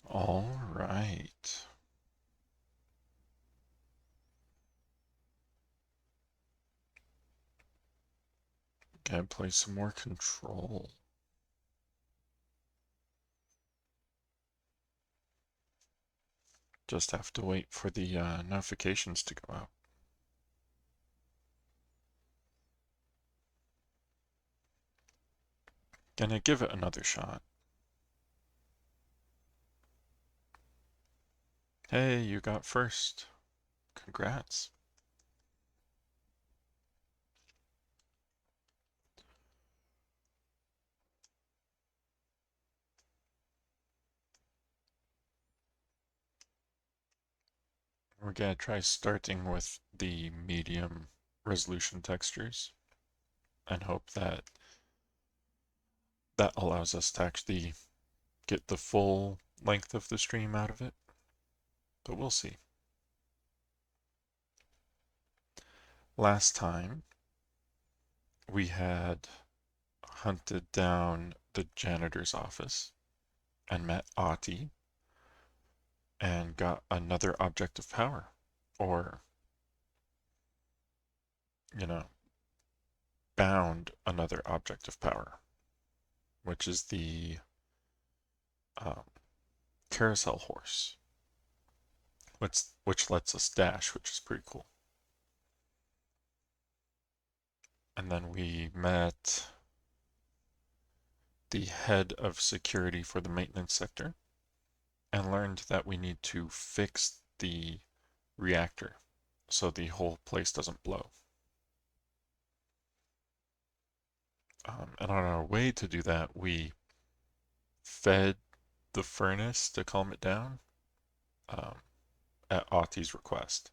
All right. Gotta play some more Control. Just have to wait for the notifications to go out. Gonna give it another shot. Hey, you got first. Congrats. We're gonna try starting with the medium resolution textures and hope that that allows us to actually get the full length of the stream out of it. But we'll see. Last time we had hunted down the janitor's office and met Ati and got another object of power. Or, you know, bound another object of power, which is the um, carousel horse, which lets us dash, which is pretty cool. And then we met the head of security for the maintenance sector and learned that we need to fix the reactor so the whole place doesn't blow. And on our way to do that, we fed the furnace to calm it down um, at Ati's request.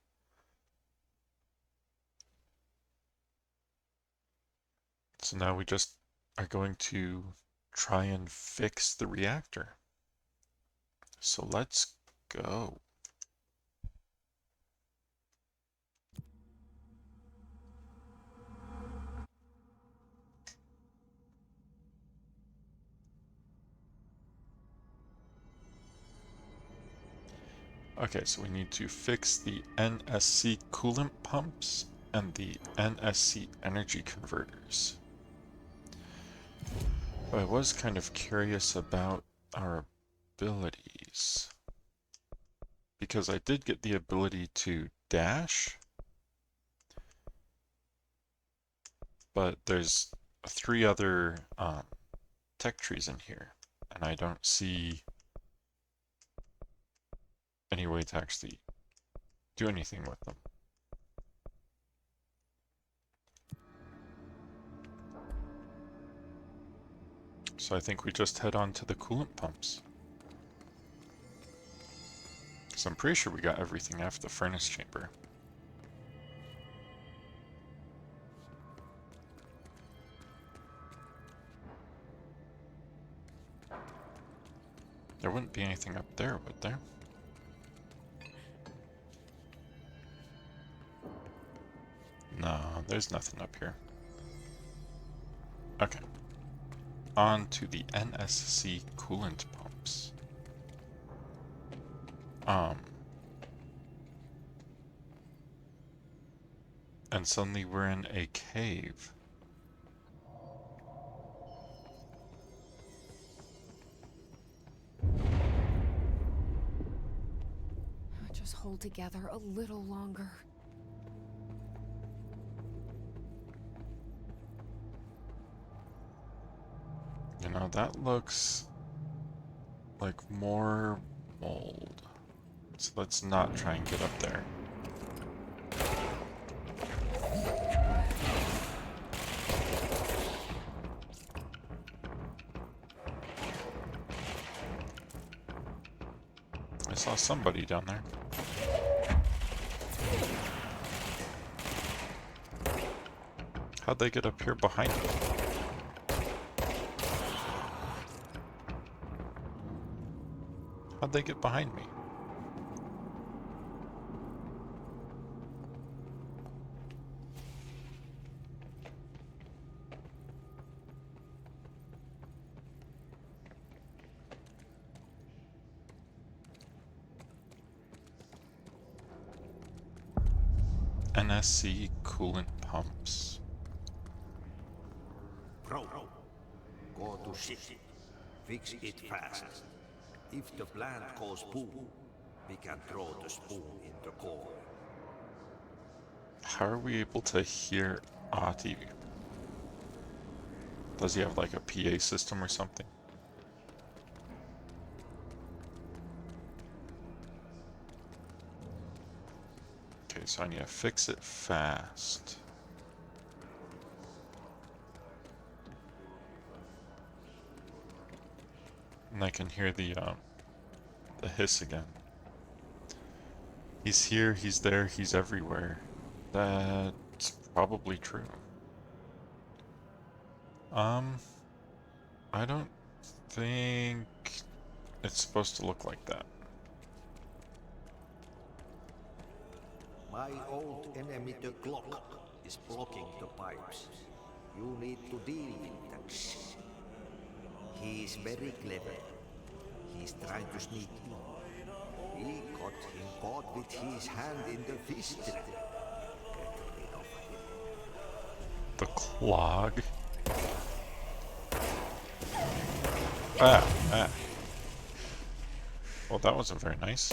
So now we just are going to try and fix the reactor. So let's go. Okay, so we need to fix the NSC coolant pumps and the NSC energy converters. But I was kind of curious about our abilities, because I did get the ability to dash, but there's 3 other tech trees in here, and I don't see any way to actually do anything with them. So I think we just head on to the coolant pumps. Because I'm pretty sure we got everything after the furnace chamber. There wouldn't be anything up there, would there? No, there's nothing up here. Okay. On to the NSC coolant pumps. And suddenly we're in a cave. Just hold together a little longer. You know, that looks like more mold. So let's not try and get up there. I saw somebody down there. How'd they get up here behind me? How'd they get behind me? NSC coolant pumps. Pro, go to ship. Fix it fast. If the plant goes boom, we can throw the spoon in the core. How are we able to hear Ahti? Does he have like a PA system or something? Okay, so I need to fix it fast. And I can hear the hiss again. He's here, he's there, he's everywhere. That's probably true. I don't think it's supposed to look like that. My old enemy, the Clog, is blocking the pipes. You need to deal with that shit. He's very clever. He's trying to sneak in. We got him caught with his hand in the fish trap. Get rid of him. The Clog. Ah. Well, that wasn't very nice.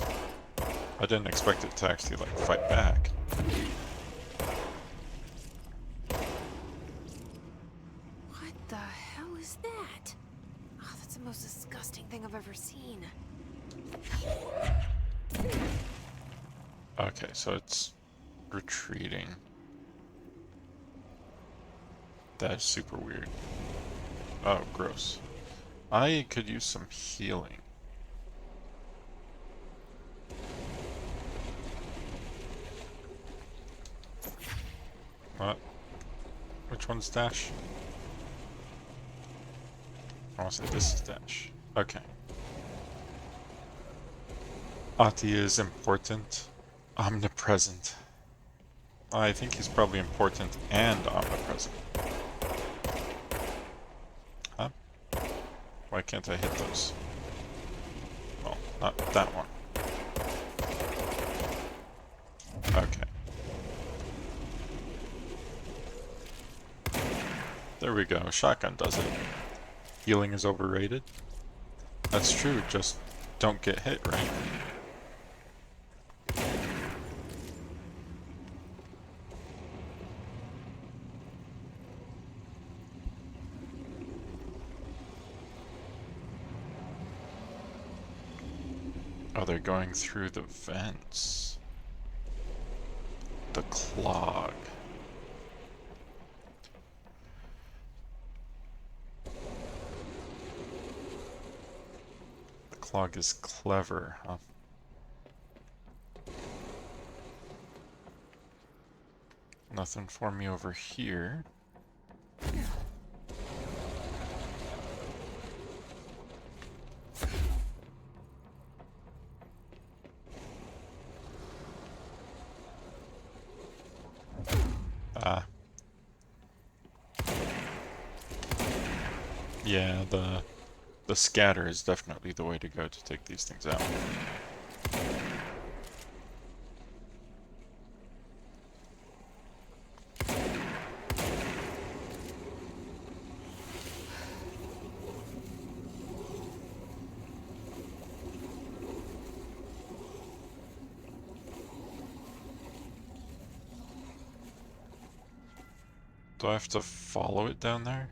I didn't expect it to actually, like, fight back. What the hell is that? Oh, that's the most disgusting thing I've ever seen. Okay, so it's retreating. That's super weird. Oh, gross. I could use some healing. What? Which one's dash? I want to say this is dash. Okay. Ahti is important. Omnipresent. I think he's probably important and omnipresent. Huh? Why can't I hit those? Well, not that one. Okay. There we go. Shotgun does it. Healing is overrated. That's true, just don't get hit, right? Oh, they're going through the vents. The Clog. The Clog is clever, huh? Nothing for me over here. Ah. Yeah, the scatter is definitely the way to go to take these things out. Do I have to follow it down there?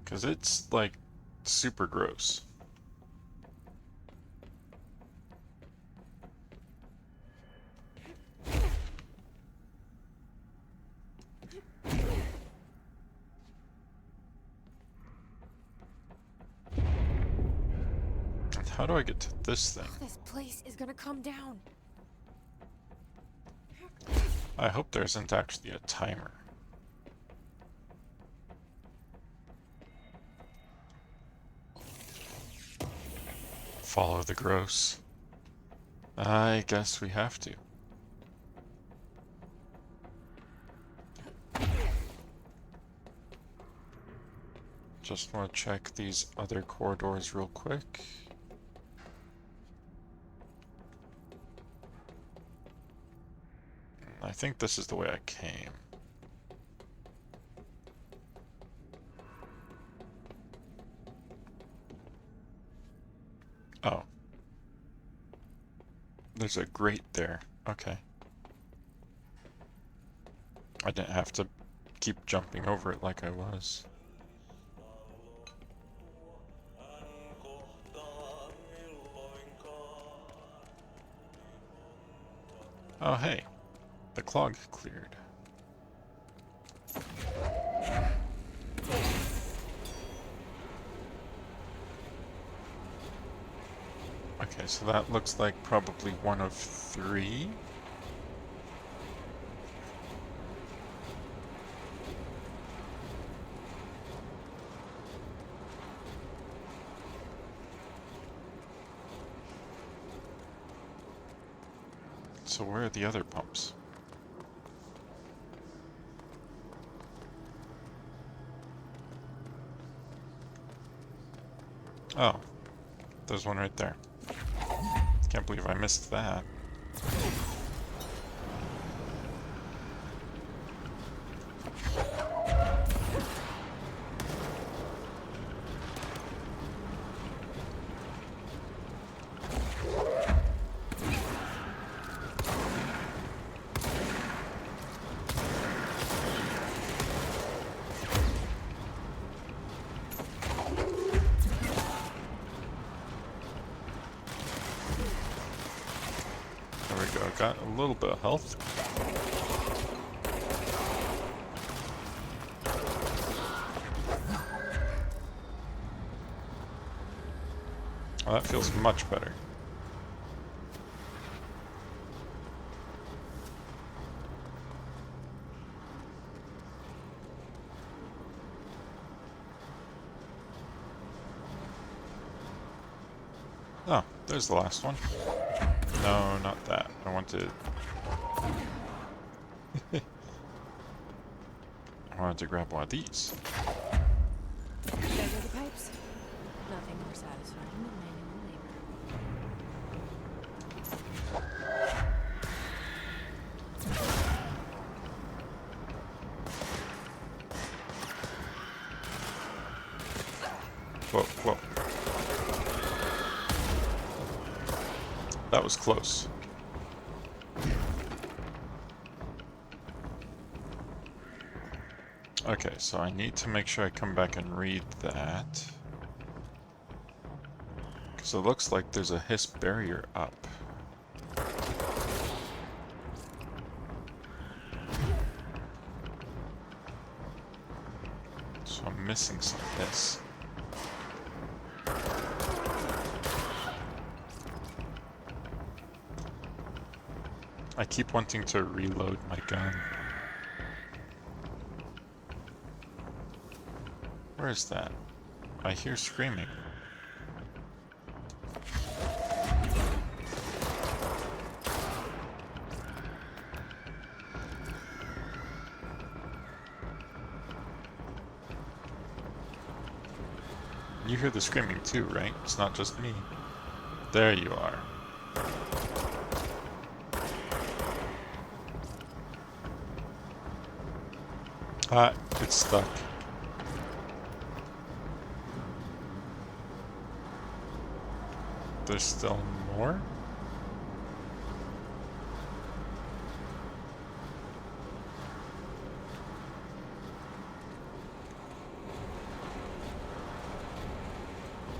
Because it's, like, super gross. And how do I get to this thing? This place is gonna come down. I hope there isn't actually a timer. Follow the gross. I guess we have to. Just want to check these other corridors real quick. think this is the way I came. Oh. There's a grate there. Okay. I didn't have to keep jumping over it like I was. Oh, hey. The clog cleared. Okay, so that looks like probably one of 3. So where are the other pumps? Oh, there's one right there. Can't believe I missed that. There we go, got a little bit of health. Well, that feels much better. Oh, there's the last one. No, not that. I wanted... I wanted to grab one of these. Those are the pipes. Nothing more satisfying than manual labor. Whoa, whoa. That was close. Okay, so I need to make sure I come back and read that. Because it looks like there's a hiss barrier up. So I'm missing some hiss. I keep wanting to reload my gun. Where is that? I hear screaming. You hear the screaming too, right? It's not just me. There you are. Ah, it's stuck. There's still more?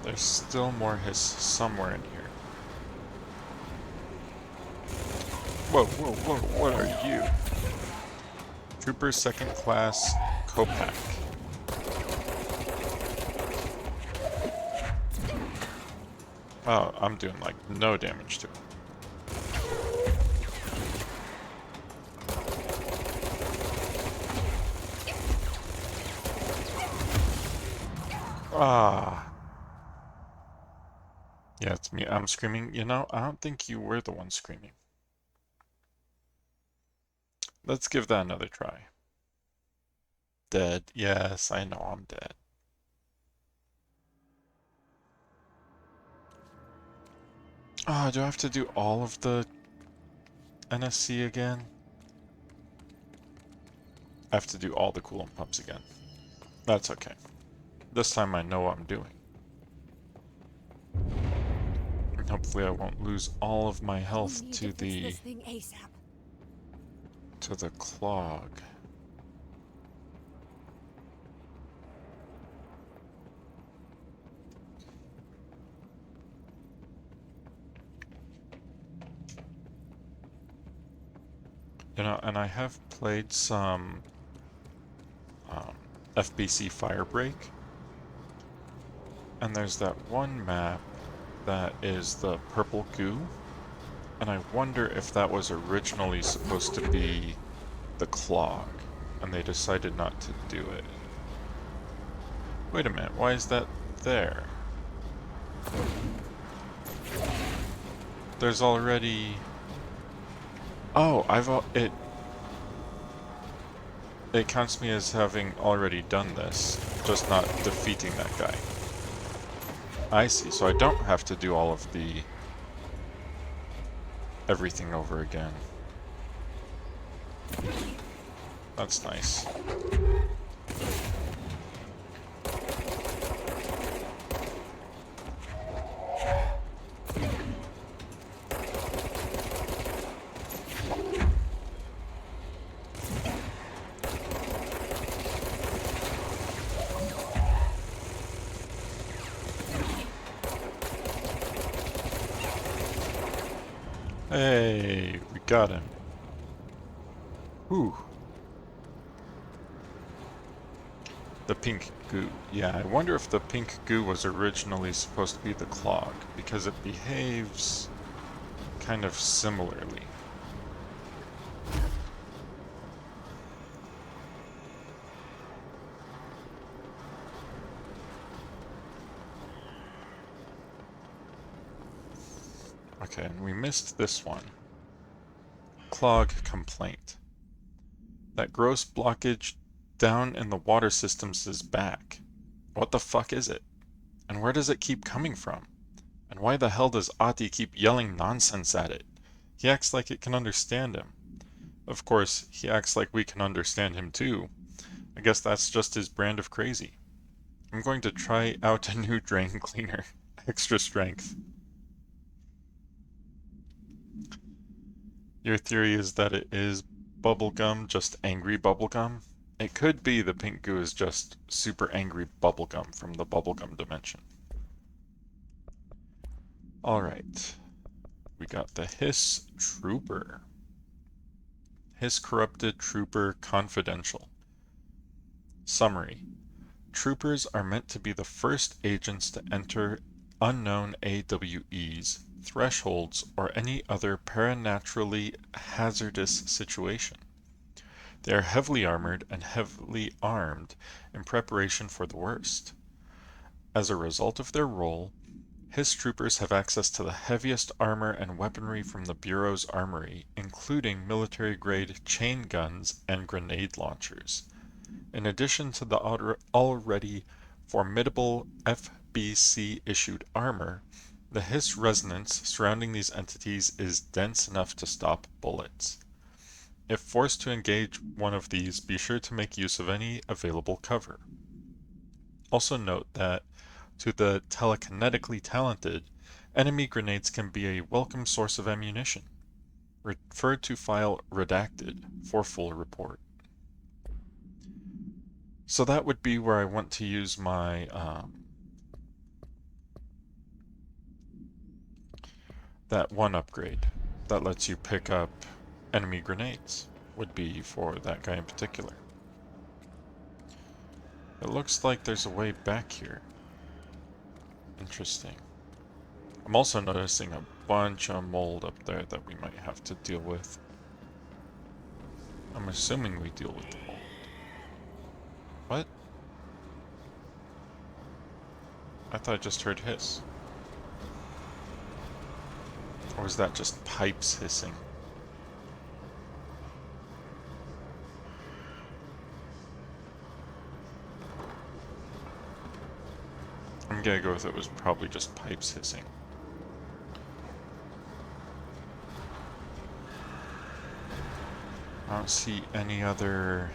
There's still more hiss somewhere in here. Whoa, whoa, whoa, what are you? Trooper second class Copac. Oh, I'm doing like no damage to it. Ah. Yeah, it's me. I'm screaming. You know, I don't think you were the one screaming. Let's give that another try. Dead. Yes, I know I'm dead. Oh, do I have to do all of the NSC again? I have to do all the coolant pumps again. That's okay. This time I know what I'm doing. And hopefully I won't lose all of my We health need to to fix this thing ASAP. the clog. You know, and I have played some um, FBC Firebreak, and there's that one map that is the purple goo, and I wonder if that was originally supposed to be the clog, and they decided not to do it. Wait a minute, why is that there? There's already... Oh, it counts me as having already done this, just not defeating that guy. I see, so I don't have to do all of the... everything over again. That's nice. Hey, we got him. Whew. The pink goo. Yeah, I wonder if the pink goo was originally supposed to be the clog, because it behaves kind of similarly. Okay, and we missed this one. Clog complaint. That gross blockage down in the water systems is back. What the fuck is it? And where does it keep coming from? And why the hell does Ati keep yelling nonsense at it? He acts like it can understand him. Of course, he acts like we can understand him too. I guess that's just his brand of crazy. I'm going to try out a new drain cleaner. Extra strength. Your theory is that it is bubblegum, just angry bubblegum? It could be the pink goo is just super angry bubblegum from the bubblegum dimension. Alright. We got the Hiss Trooper. Hiss Corrupted Trooper Confidential. Summary. Troopers are meant to be the first agents to enter unknown AWEs, thresholds, or any other preternaturally hazardous situation. They are heavily armored and heavily armed in preparation for the worst. As a result of their role, Hiss troopers have access to the heaviest armor and weaponry from the Bureau's armory, including military-grade chain guns and grenade launchers. In addition to the already formidable FBC-issued armor, the Hiss resonance surrounding these entities is dense enough to stop bullets. If forced to engage one of these, be sure to make use of any available cover. Also note that, to the telekinetically talented, enemy grenades can be a welcome source of ammunition. Refer to file redacted for full report. So that would be where I want to use my that one upgrade that lets you pick up enemy grenades, would be for that guy in particular. It looks like there's a way back here. Interesting. I'm also noticing a bunch of mold up there that we might have to deal with. I'm assuming we deal with the mold. What? I thought I just heard hiss. Or was that just pipes hissing? I'm gonna go with it was probably just pipes hissing. I don't see any other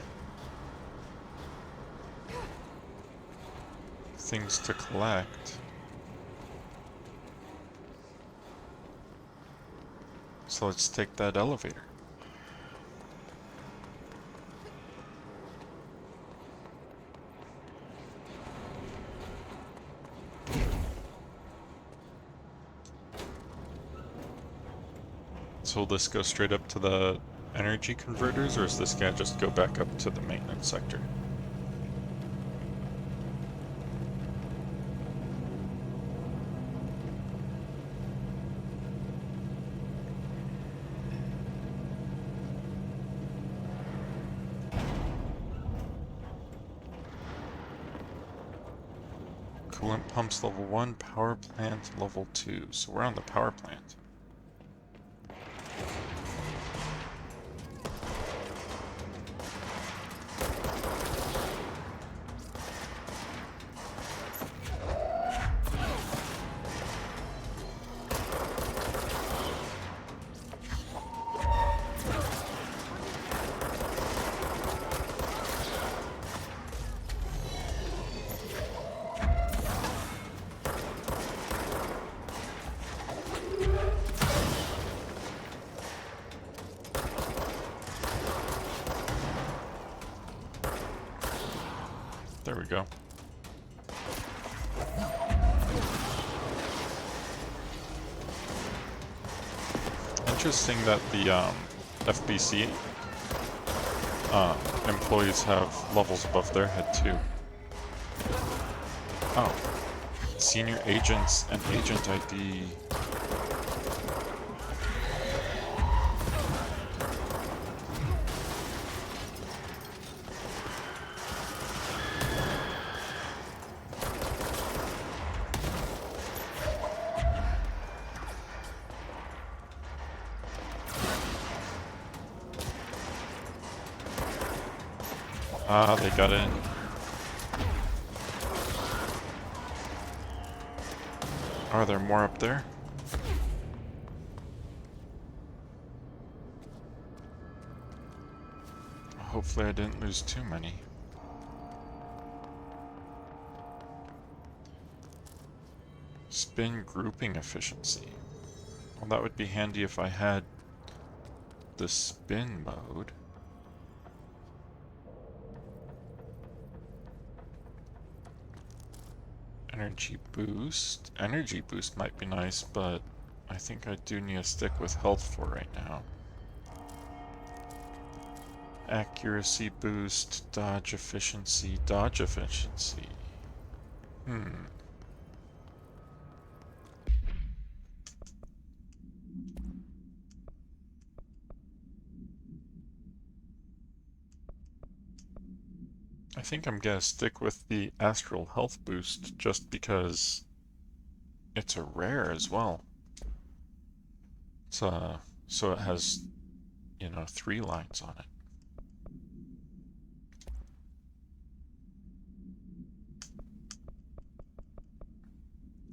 things to collect. So let's take that elevator. So will this go straight up to the energy converters, or is this gonna just go back up to the maintenance sector? Coolant pumps level 1, power plant level 2. So we're on the power plant. There we go. Interesting that the FBC employees have levels above their head too. Oh, senior agents and agent ID. Ah, they got in. Are there more up there? Hopefully I didn't lose too many. Spin grouping efficiency. Well, that would be handy if I had the spin mode. Energy boost. Energy boost might be nice, but I think I do need to stick with health for right now. Accuracy boost, dodge efficiency, dodge efficiency. I think I'm gonna stick with the astral health boost just because it's a rare as well. It's so it has, you know, 3 lines on it.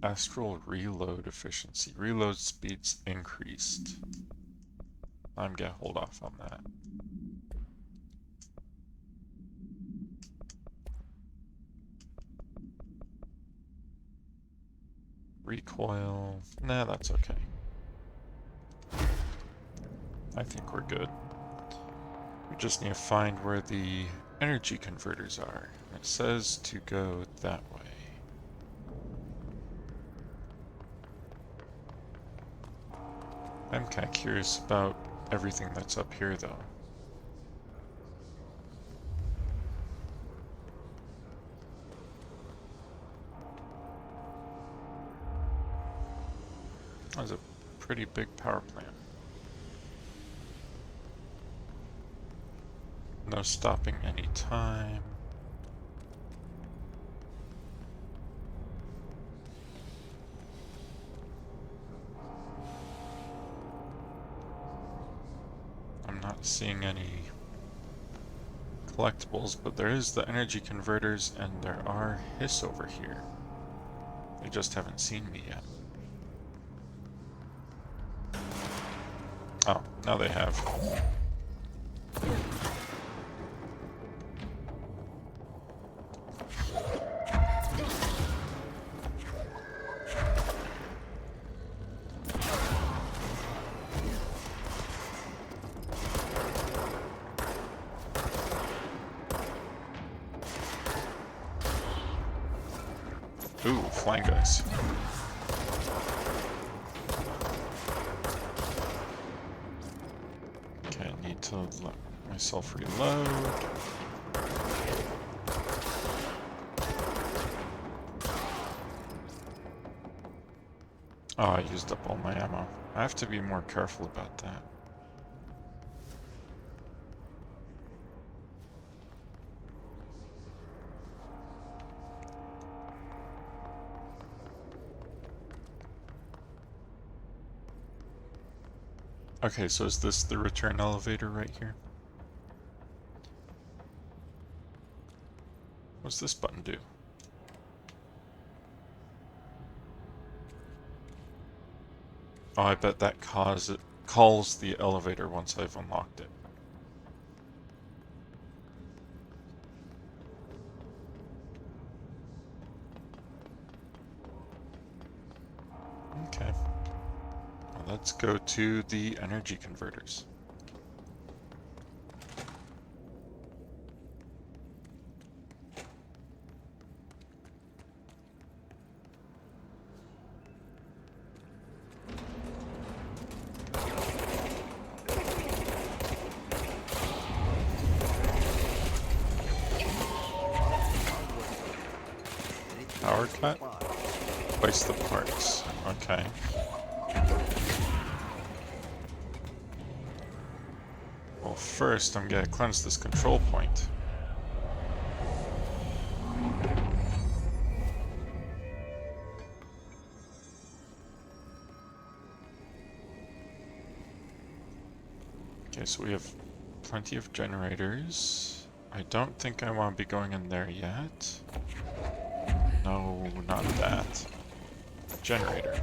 Astral reload efficiency. Reload speeds increased. I'm gonna hold off on that. Recoil. Nah, that's okay. I think we're good. We just need to find where the energy converters are. It says to go that way. I'm kind of curious about everything that's up here, though. That's a pretty big power plant. No stopping any time. I'm not seeing any collectibles, but there is the energy converters and there are hiss over here. They just haven't seen me yet. Oh, now they have. Ooh, flying guys. Okay, I need to let myself reload. Oh, I used up all my ammo. I have to be more careful about that. Okay, so is this the return elevator right here? What's this button do? Oh, I bet that calls the elevator once I've unlocked it. Okay. Well, let's go to the energy converters. Power cut? Place the parts. Okay. Well, first I'm gonna cleanse this control point. Okay, so we have plenty of generators. I don't think I want to be going in there yet. No, not that. Generator.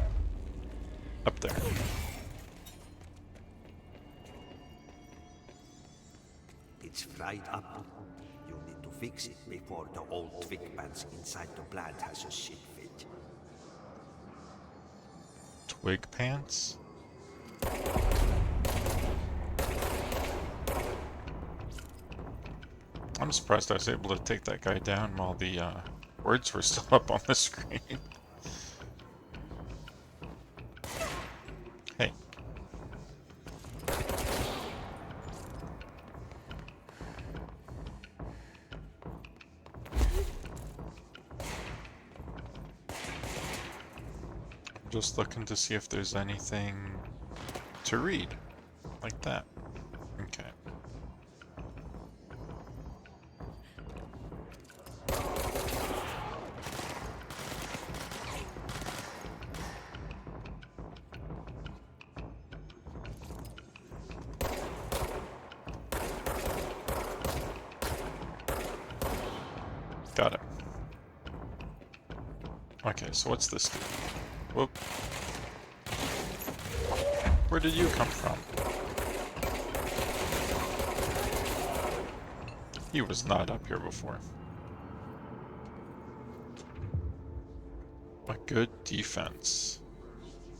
Up there. It's fried up. You need to fix it before the old twig pants inside the plant has a shit fit. Twig pants? I'm surprised I was able to take that guy down while the words were still up on the screen. Hey. I'm just looking to see if there's anything to read. Like that. Okay. Got it. Okay, so what's this do? Whoop. Where did you come from? He was not up here before. A good defense.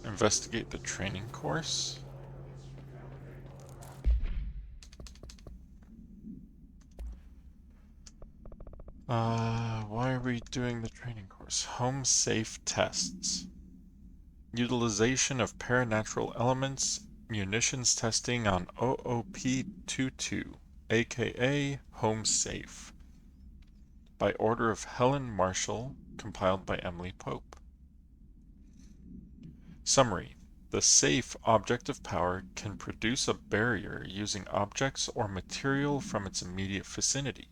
Investigate the training course. Why are we doing the training course? Home safe tests. Utilization of paranatural elements, munitions testing on OOP-22, aka Home Safe. By order of Helen Marshall, compiled by Emily Pope. Summary. The safe object of power can produce a barrier using objects or material from its immediate vicinity.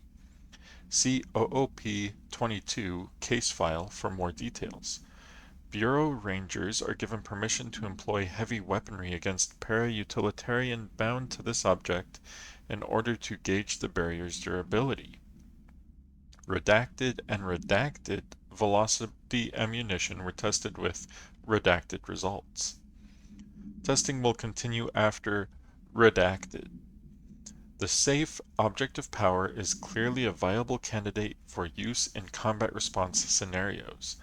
See OOP-22 case file for more details. Bureau Rangers are given permission to employ heavy weaponry against para-utilitarian bound to this object in order to gauge the barrier's durability. Redacted and redacted velocity ammunition were tested with redacted results. Testing will continue after redacted. The safe object of power is clearly a viable candidate for use in combat response scenarios.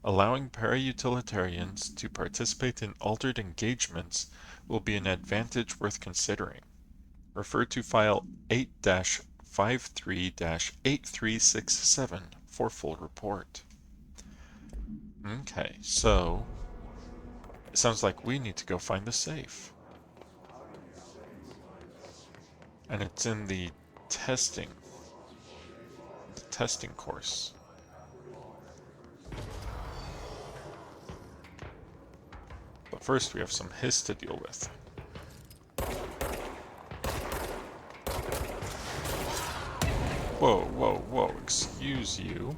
Allowing para-utilitarians to participate in altered engagements will be an advantage worth considering. Refer to file 8-53-8367 for full report. Okay, so it sounds like we need to go find the safe. And it's in the testing course. But first we have some hiss to deal with. Whoa, whoa, whoa, excuse you.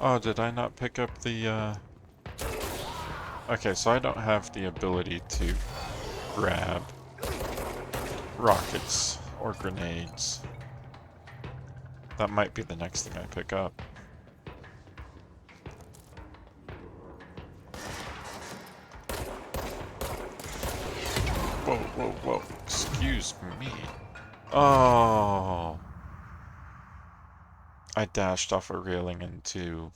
Oh, did I not pick up the, Okay, so I don't have the ability to grab rockets or grenades. That might be the next thing I pick up. Whoa, whoa, whoa. Excuse me. Oh. I dashed off a railing into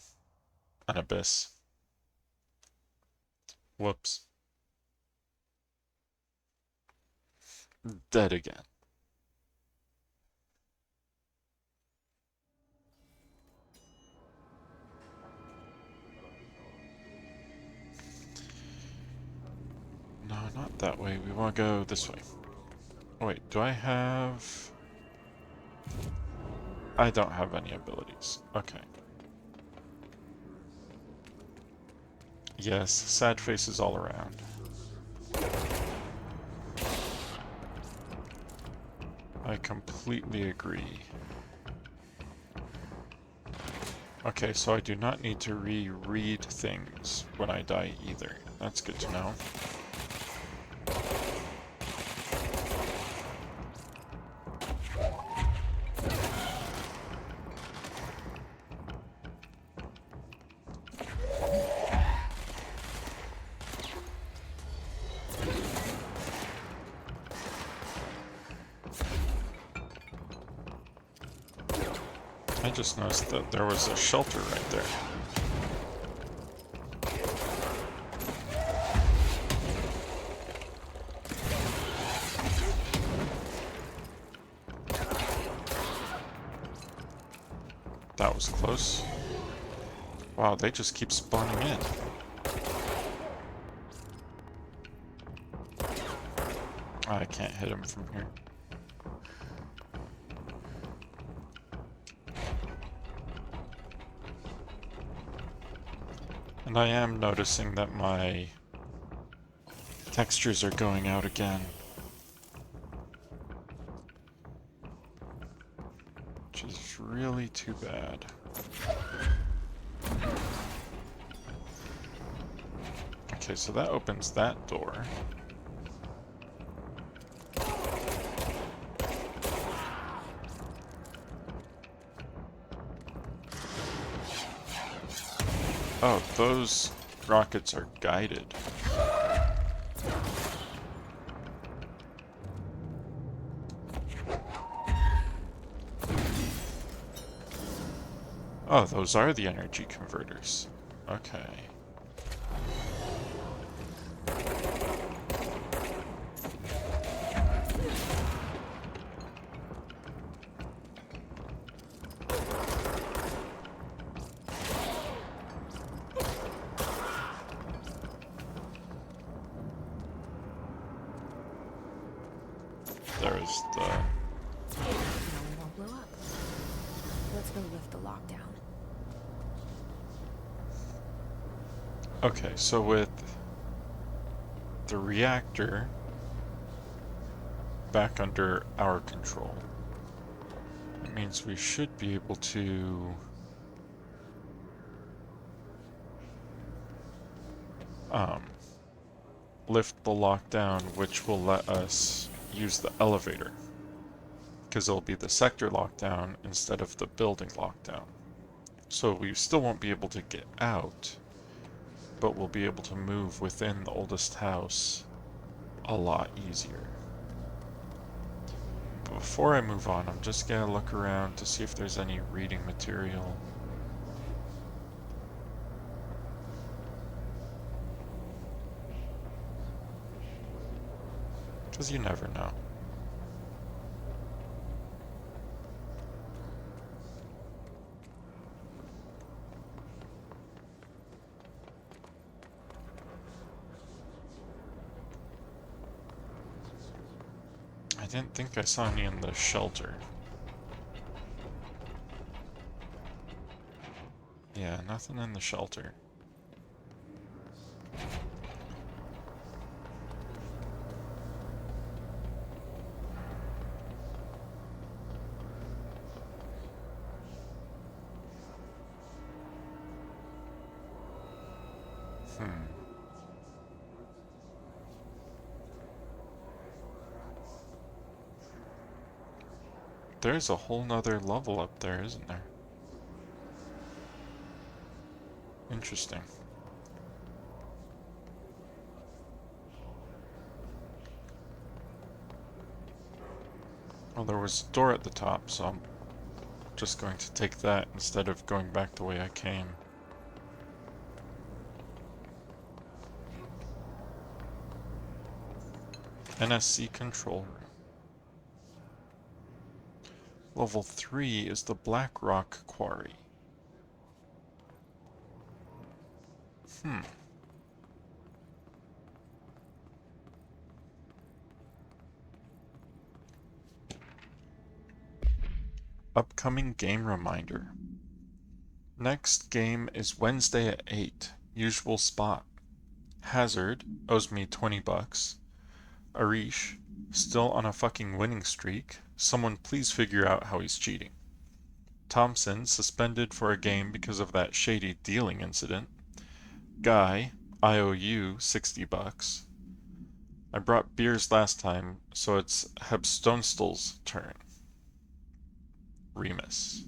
an abyss. Whoops. Dead again. No, not that way. We want to go this way. Oh, wait, do I have... I don't have any abilities. Okay. Yes, sad faces all around. I completely agree. Okay, so I do not need to reread things when I die either. That's good to know. I just noticed that there was a shelter right there. That was close. Wow, they just keep spawning in. I can't hit him from here. And I am noticing that my textures are going out again. Which is really too bad. Okay, so that opens that door. Oh, those rockets are guided. Oh, those are the energy converters. Okay. There's the... No, it won't blow up. Let's go lift the lockdown. Okay, so with the reactor back under our control, it means we should be able to lift the lockdown, which will let us use the elevator, because it'll be the sector lockdown instead of the building lockdown. So we still won't be able to get out, but we'll be able to move within the oldest house a lot easier. But before I move on, I'm just gonna look around to see if there's any reading material. Because you never know. I didn't think I saw any in the shelter. Yeah, nothing in the shelter. There's a whole nother level up there, isn't there? Interesting. Well, there was a door at the top, so I'm just going to take that instead of going back the way I came. NSC control room. Level 3 is the Black Rock Quarry. Upcoming game reminder. Next game is Wednesday at 8. Usual spot. Hazard owes me 20 bucks. Arish, still on a fucking winning streak. Someone please figure out how he's cheating. Thompson, suspended for a game because of that shady dealing incident. Guy, I owe you 60 bucks. I brought beers last time, so it's Hebstonestall's turn. Remus.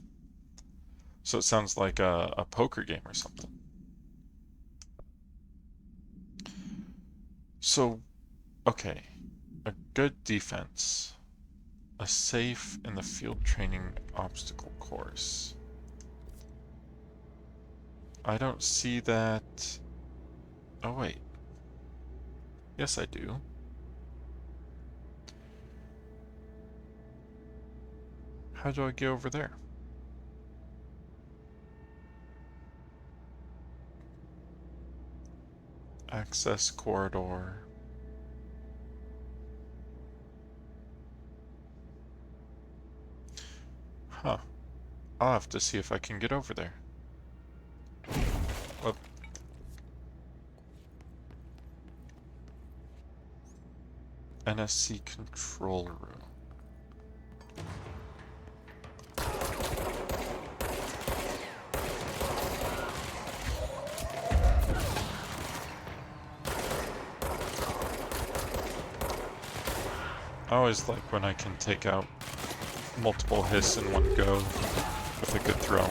So it sounds like a poker game or something. So, okay. A good defense. A safe in the field training obstacle course. I don't see that. Oh, wait. Yes, I do. How do I get over there? Access corridor. Huh. I'll have to see if I can get over there. Well, NSC control room. I always like when I can take out multiple hiss in one go with a good throw.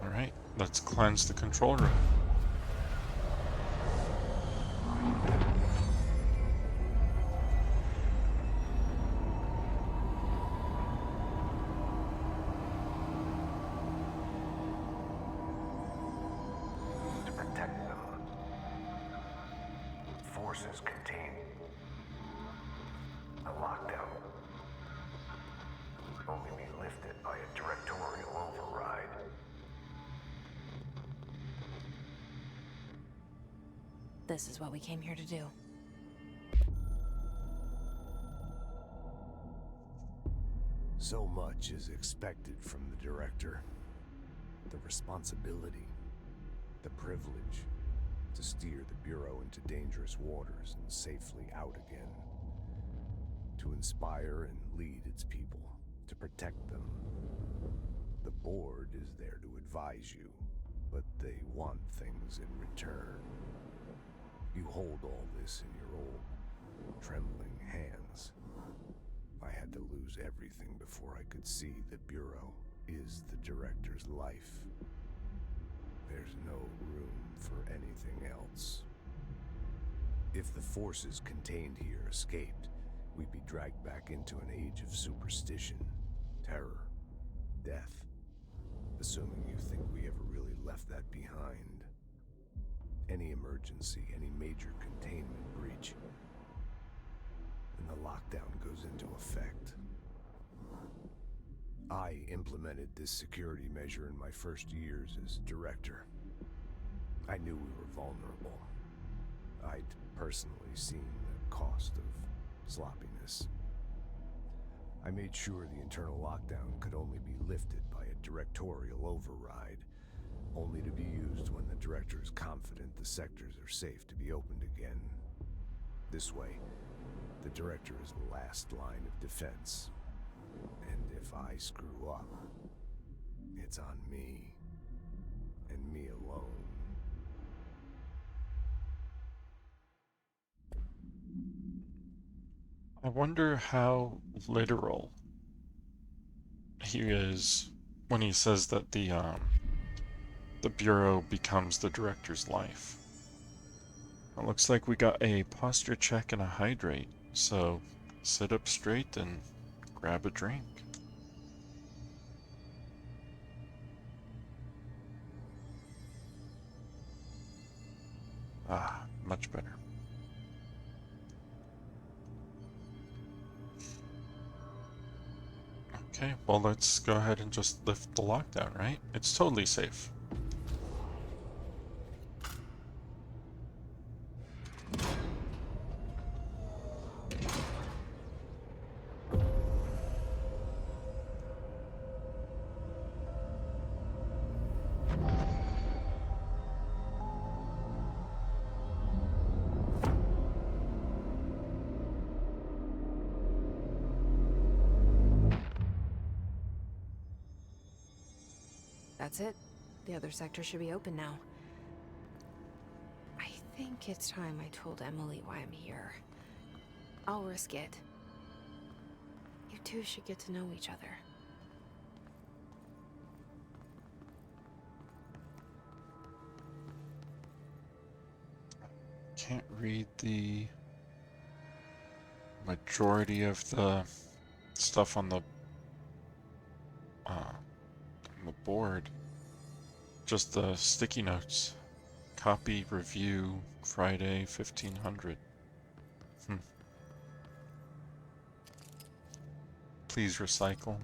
Alright, let's cleanse the control room. Forces contain a lockdown. Only be lifted by a directorial override. This is what we came here to do. So much is expected from the director. The responsibility, the privilege to steer the Bureau into dangerous waters and safely out again. To inspire and lead its people, to protect them. The board is there to advise you, but they want things in return. You hold all this in your old, trembling hands. I had to lose everything before I could see the Bureau is the director's life. There's no room for anything else. If the forces contained here escaped, we'd be dragged back into an age of superstition, terror, death. Assuming you think we ever really left that behind. major containment breach, and the lockdown goes into effect. I implemented this security measure in my first years as director. I knew we were vulnerable. I'd personally seen the cost of sloppiness. I made sure the internal lockdown could only be lifted by a directorial override, only to be used when the director is confident the sectors are safe to be opened again. This way, the director is the last line of defense. And if I screw up, it's on me, and me alone. I wonder how literal he is when he says that the Bureau becomes the director's life. It looks like we got a posture check and a hydrate, so sit up straight and grab a drink. Ah, much better. Okay, well let's go ahead and just lift the lockdown, right? It's totally safe. That's it. The other sector should be open now. I think it's time I told Emily why I'm here. I'll risk it. You two should get to know each other. Can't read the majority of the stuff on the board. Just the sticky notes. Copy review Friday 1500. Please recycle.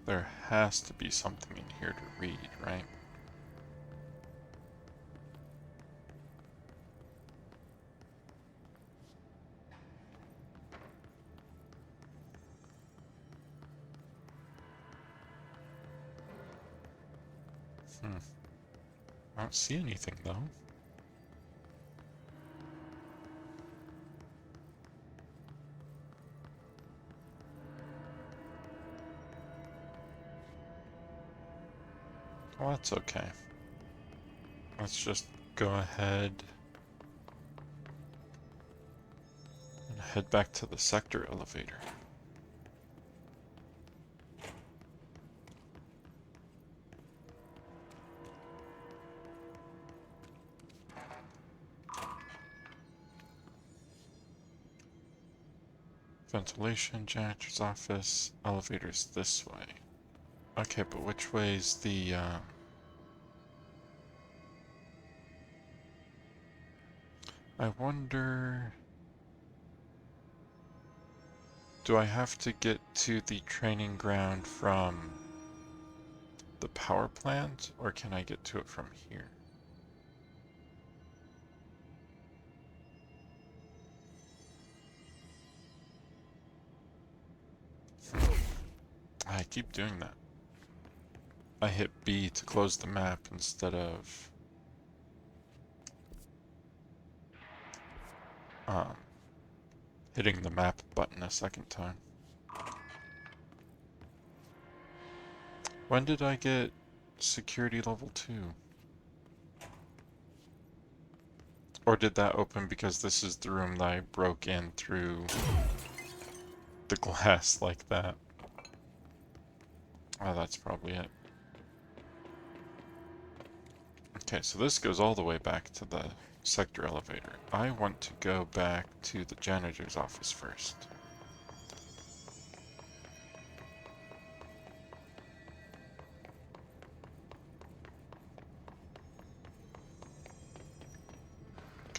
There has to be something in here to read, right? I don't see anything though. Well, that's okay. Let's just go ahead and head back to the sector elevator. Ventilation, janitor's office, elevators this way. Okay, but which way is the, I wonder... Do I have to get to the training ground from the power plant, or can I get to it from here? I keep doing that. I hit B to close the map instead of hitting the map button a second time. When did I get security level 2? Or did that open because this is the room that I broke in through the glass like that? Oh, that's probably it. Okay, so this goes all the way back to the sector elevator. I want to go back to the janitor's office first.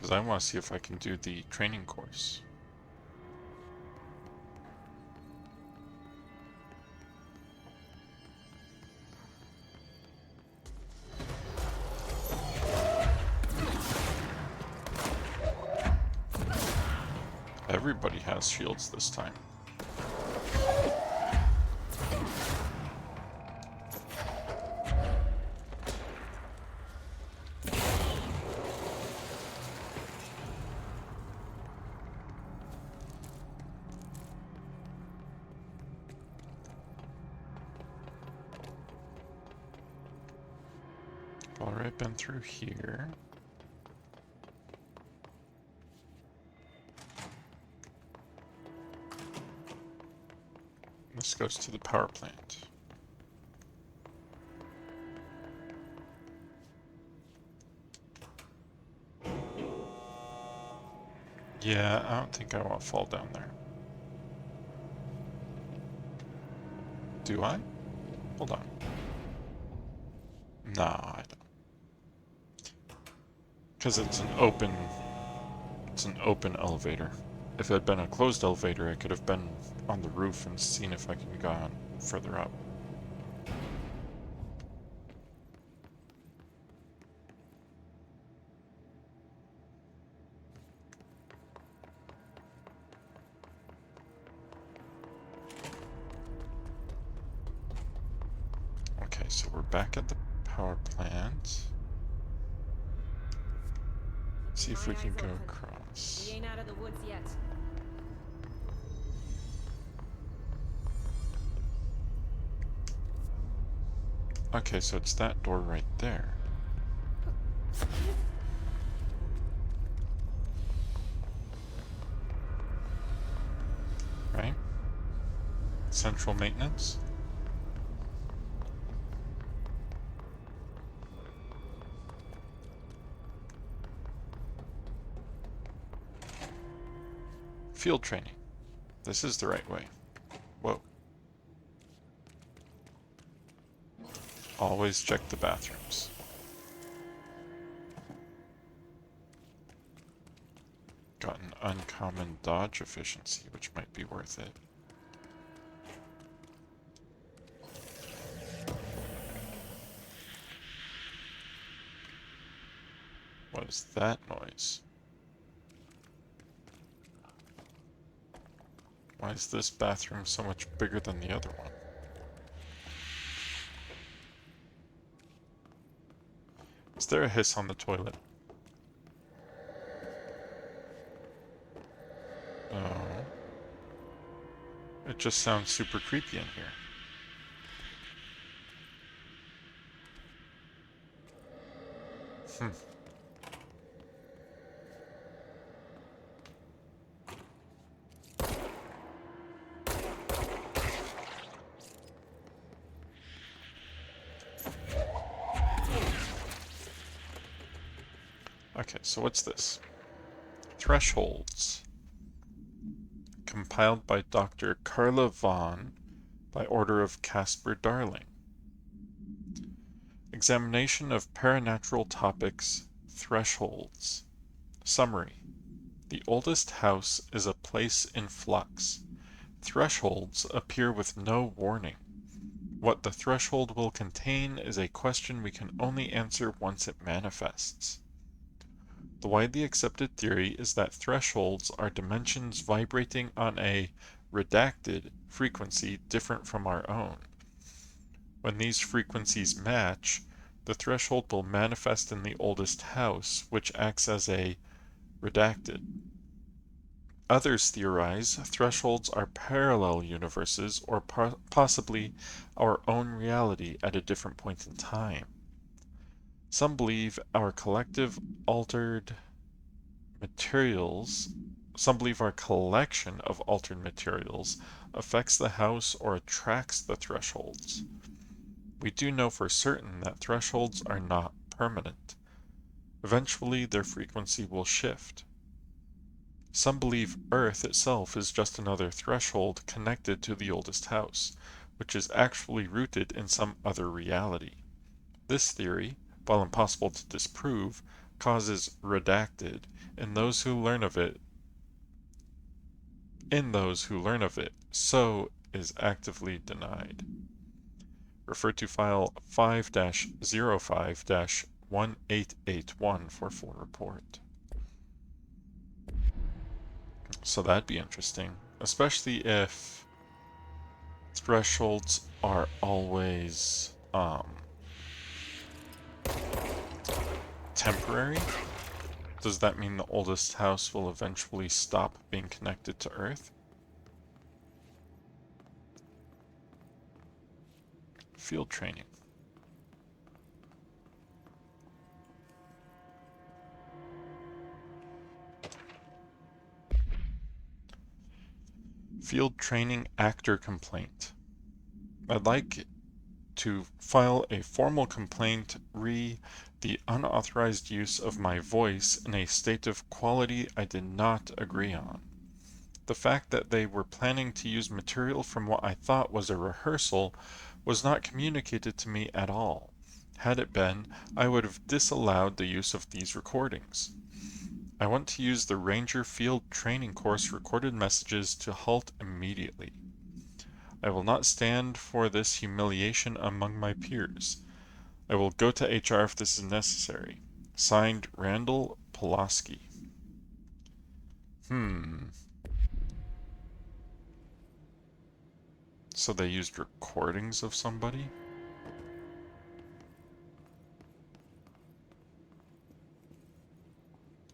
because I want to see if I can do the training course. Everybody has shields this time. Alright, been through here. This goes to the power plant. Yeah, I don't think I want to fall down there. Do I? Hold on. No, I don't. Because it's an open elevator. If it had been a closed elevator, I could have been on the roof and seen if I could go on further up. Okay, so we're back at the power plant. Let's see if we can go across. We ain't out of the woods yet. Okay, so it's that door right there. Right? Central maintenance? Field training. This is the right way. Whoa. Always check the bathrooms. Got an uncommon dodge efficiency, which might be worth it. What is that noise? Why is this bathroom so much bigger than the other one? Is there a hiss on the toilet? No. It just sounds super creepy in here. Okay, so what's this? Thresholds. Compiled by Dr. Carla Vaughn by order of Casper Darling. Examination of paranatural topics. Thresholds. Summary. The oldest house is a place in flux. Thresholds appear with no warning. What the threshold will contain is a question we can only answer once it manifests. The widely accepted theory is that thresholds are dimensions vibrating on a redacted frequency different from our own. When these frequencies match, the threshold will manifest in the oldest house, which acts as a redacted. Others theorize thresholds are parallel universes or possibly our own reality at a different point in time. Some believe our collective altered materials, some believe our collection of altered materials affects the house or attracts the thresholds. We do know for certain that thresholds are not permanent. Eventually their frequency will shift. Some believe Earth itself is just another threshold connected to the oldest house, which is actually rooted in some other reality. This theory, while impossible to disprove, causes redacted, in those who learn of it, so is actively denied. Refer to file 5-05-1881 for full report. So that'd be interesting, especially if thresholds are always temporary. Does that mean the oldest house will eventually stop being connected to Earth? Field training. Field training actor complaint. I'd like to file a formal complaint re the unauthorized use of my voice in a state of quality I did not agree on. The fact that they were planning to use material from what I thought was a rehearsal was not communicated to me at all. Had it been, I would have disallowed the use of these recordings. I want to use the Ranger Field Training Course recorded messages to halt immediately. I will not stand for this humiliation among my peers. I will go to HR if this is necessary. Signed, Randall Pulaski. So they used recordings of somebody?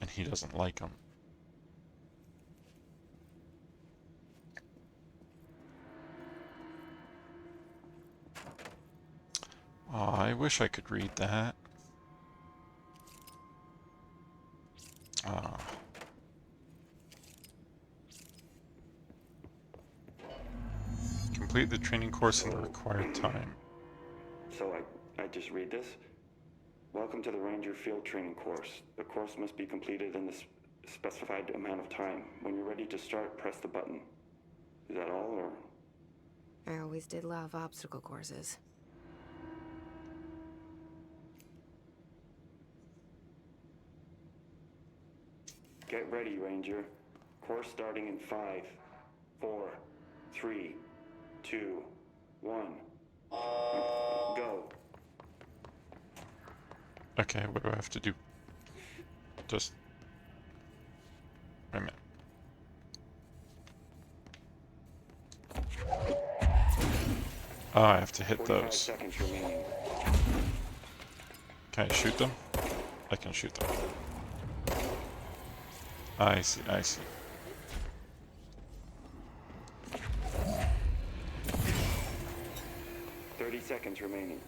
And he doesn't like them. Oh, I wish I could read that. Complete the training course in the required time. So I just read this? Welcome to the Ranger Field Training Course. The course must be completed in the specified amount of time. When you're ready to start, press the button. Is that all, or? I always did love obstacle courses. Get ready, Ranger. Course starting in 5, 4, 3, 2, 1. Go. Okay, what do I have to do? Just... wait a minute. Oh, I have to hit 45 those. seconds remaining. Can I shoot them? I can shoot them. I see, I see. Seconds remaining.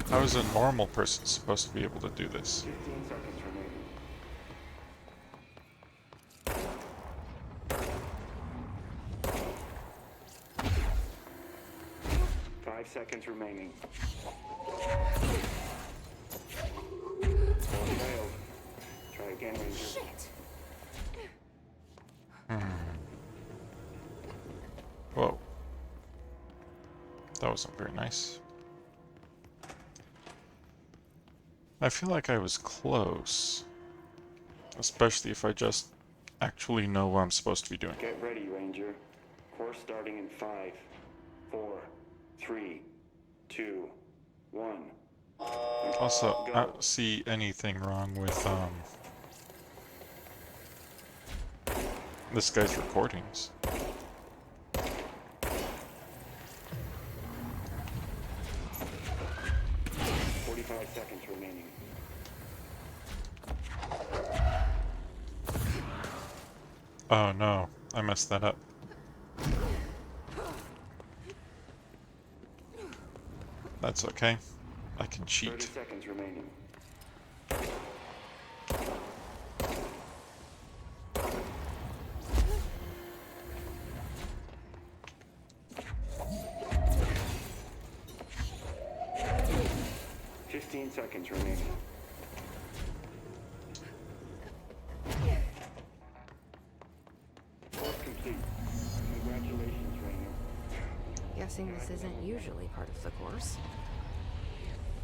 How is a normal person supposed to be able to do this? 15 seconds remaining. 5 seconds remaining. Failed. Try again, Ranger. Shit! Whoa. That wasn't very nice. I feel like I was close. Especially if I just actually know what I'm supposed to be doing. Get ready, Ranger. Course starting in 5, 4, 3, 2, 1. Also, I don't see anything wrong with this guy's recordings. Seconds remaining. Oh no, I messed that up. That's okay. I can cheat. 30 seconds remaining. Seconds remaining. complete. Congratulations, Rainier. Guessing this isn't usually part of the course.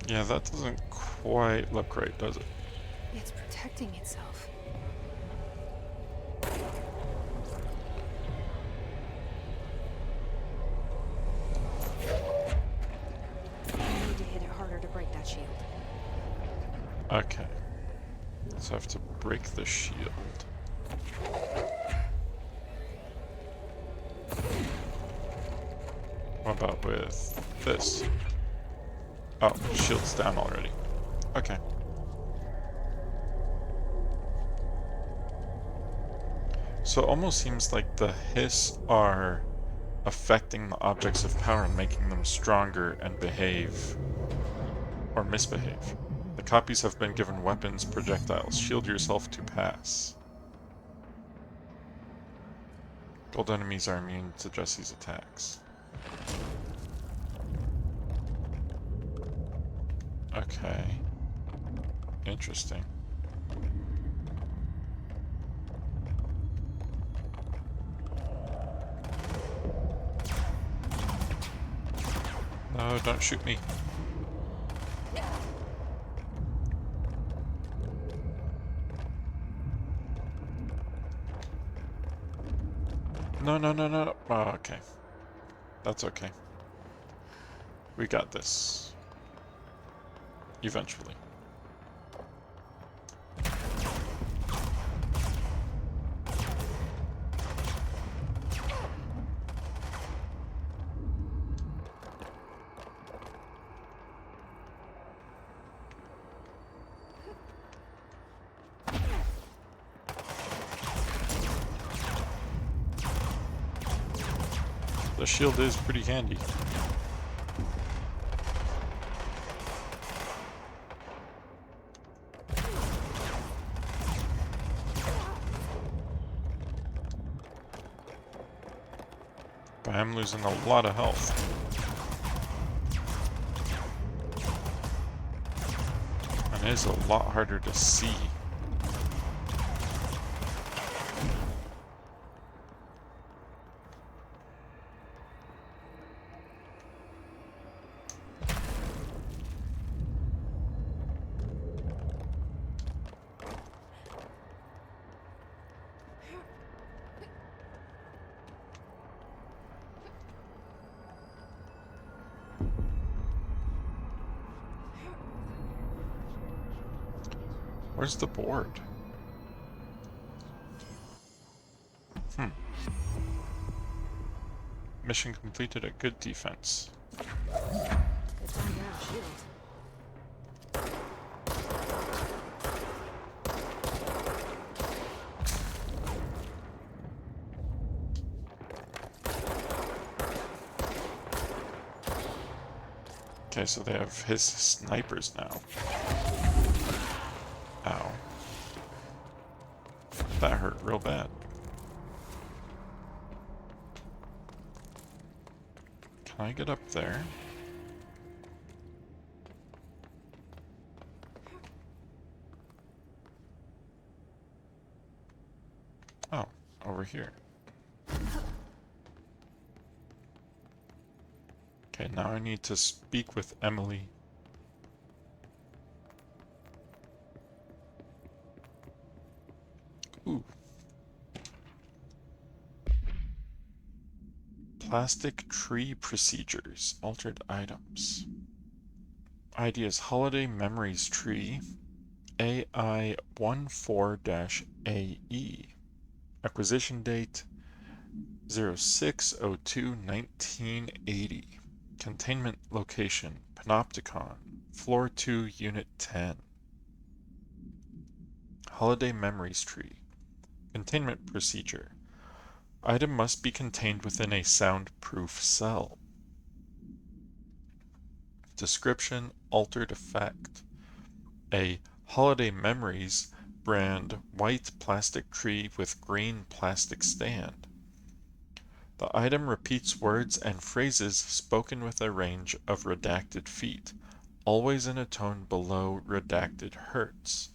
Yeah, that doesn't quite look right, does it? It's protecting itself. I need to hit it harder to break that shield. Okay. So I have to break the shield. What about with this? Oh, shield's down already. Okay. So it almost seems like the hiss are affecting the objects of power and making them stronger and behave or misbehave. The copies have been given weapons, projectiles. Shield yourself to pass. Gold enemies are immune to Jesse's attacks. Okay. Interesting. No, don't shoot me. No, no, no, no. Oh, okay. That's okay. We got this. Eventually. The shield is pretty handy. But I'm losing a lot of health. And it is a lot harder to see. Where's the board? Mission completed at good defense. Good time to have a shield. Okay, so they have his snipers now. Ow. That hurt real bad. Can I get up there? Oh, over here. Okay, now I need to speak with Emily. Ooh. Plastic tree procedures. Altered items. ID is Holiday Memories Tree AI14-AE. Acquisition date 06/02/1980. Containment location Panopticon. Floor 2, Unit 10. Holiday Memories Tree. Containment procedure. Item must be contained within a soundproof cell. Description: altered effect. A Holiday Memories brand white plastic tree with green plastic stand. The item repeats words and phrases spoken with a range of redacted feet, always in a tone below redacted hertz.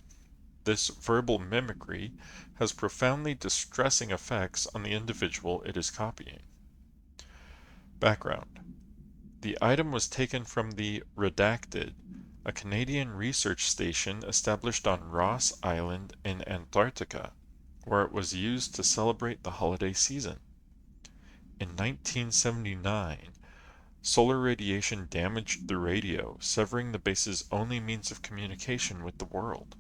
This verbal mimicry has profoundly distressing effects on the individual it is copying. Background. The item was taken from the Redacted, a Canadian research station established on Ross Island in Antarctica, where it was used to celebrate the holiday season. In 1979, solar radiation damaged the radio, severing the base's only means of communication with the world.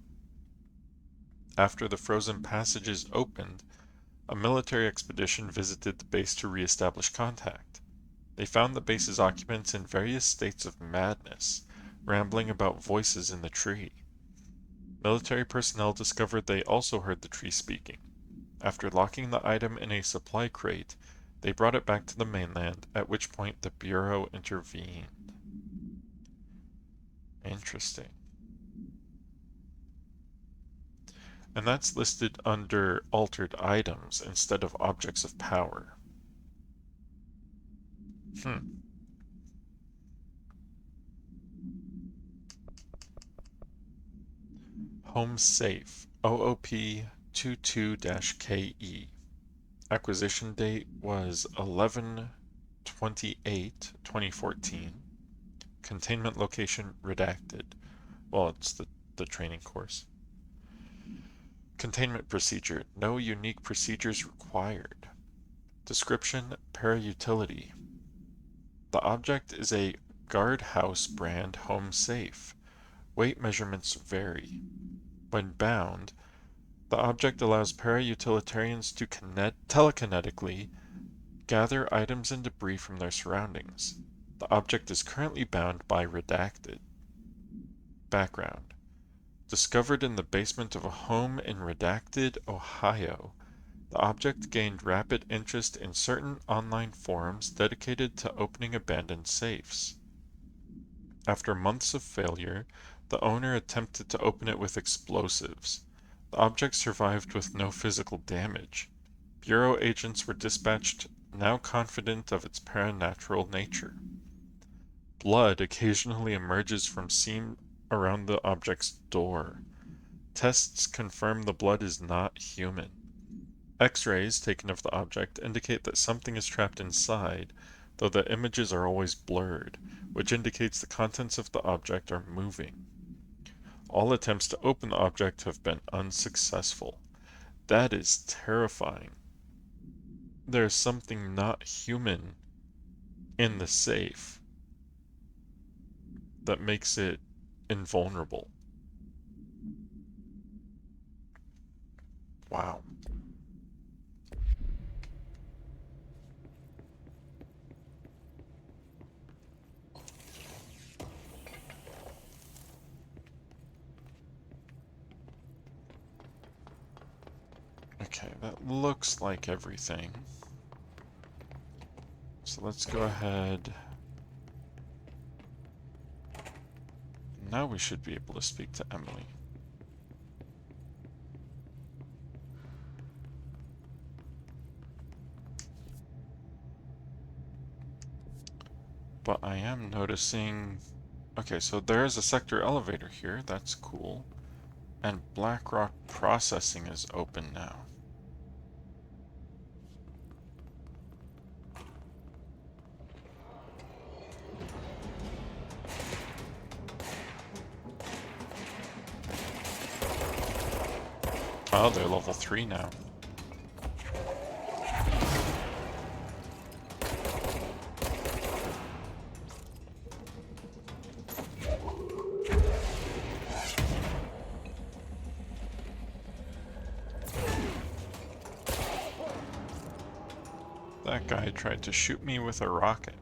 After the frozen passages opened, a military expedition visited the base to re-establish contact. They found the base's occupants in various states of madness, rambling about voices in the tree. Military personnel discovered they also heard the tree speaking. After locking the item in a supply crate, they brought it back to the mainland, at which point the Bureau intervened. Interesting. And that's listed under altered items instead of objects of power. Home Safe, OOP 22-KE. Acquisition date was 11/28/2014. Containment location redacted. Well, it's the training course. Containment procedure. No unique procedures required. Description: Para-utility. The object is a Guardhouse brand home safe. Weight measurements vary. When bound, the object allows para-utilitarians to telekinetically gather items and debris from their surroundings. The object is currently bound by Redacted. Background. Discovered in the basement of a home in Redacted, Ohio, the object gained rapid interest in certain online forums dedicated to opening abandoned safes. After months of failure, the owner attempted to open it with explosives. The object survived with no physical damage. Bureau agents were dispatched, now confident of its paranatural nature. Blood occasionally emerges from seam around the object's door. Tests confirm the blood is not human. X-rays taken of the object indicate that something is trapped inside, though the images are always blurred, which indicates the contents of the object are moving. All attempts to open the object have been unsuccessful. That is terrifying. There's something not human in the safe that makes it invulnerable. Wow. Okay, that looks like everything. So let's go ahead. Now we should be able to speak to Emily. But I am noticing... Okay, so there is a sector elevator here. That's cool. And Blackrock Processing is open now. Oh, they're level 3 now. That guy tried to shoot me with a rocket.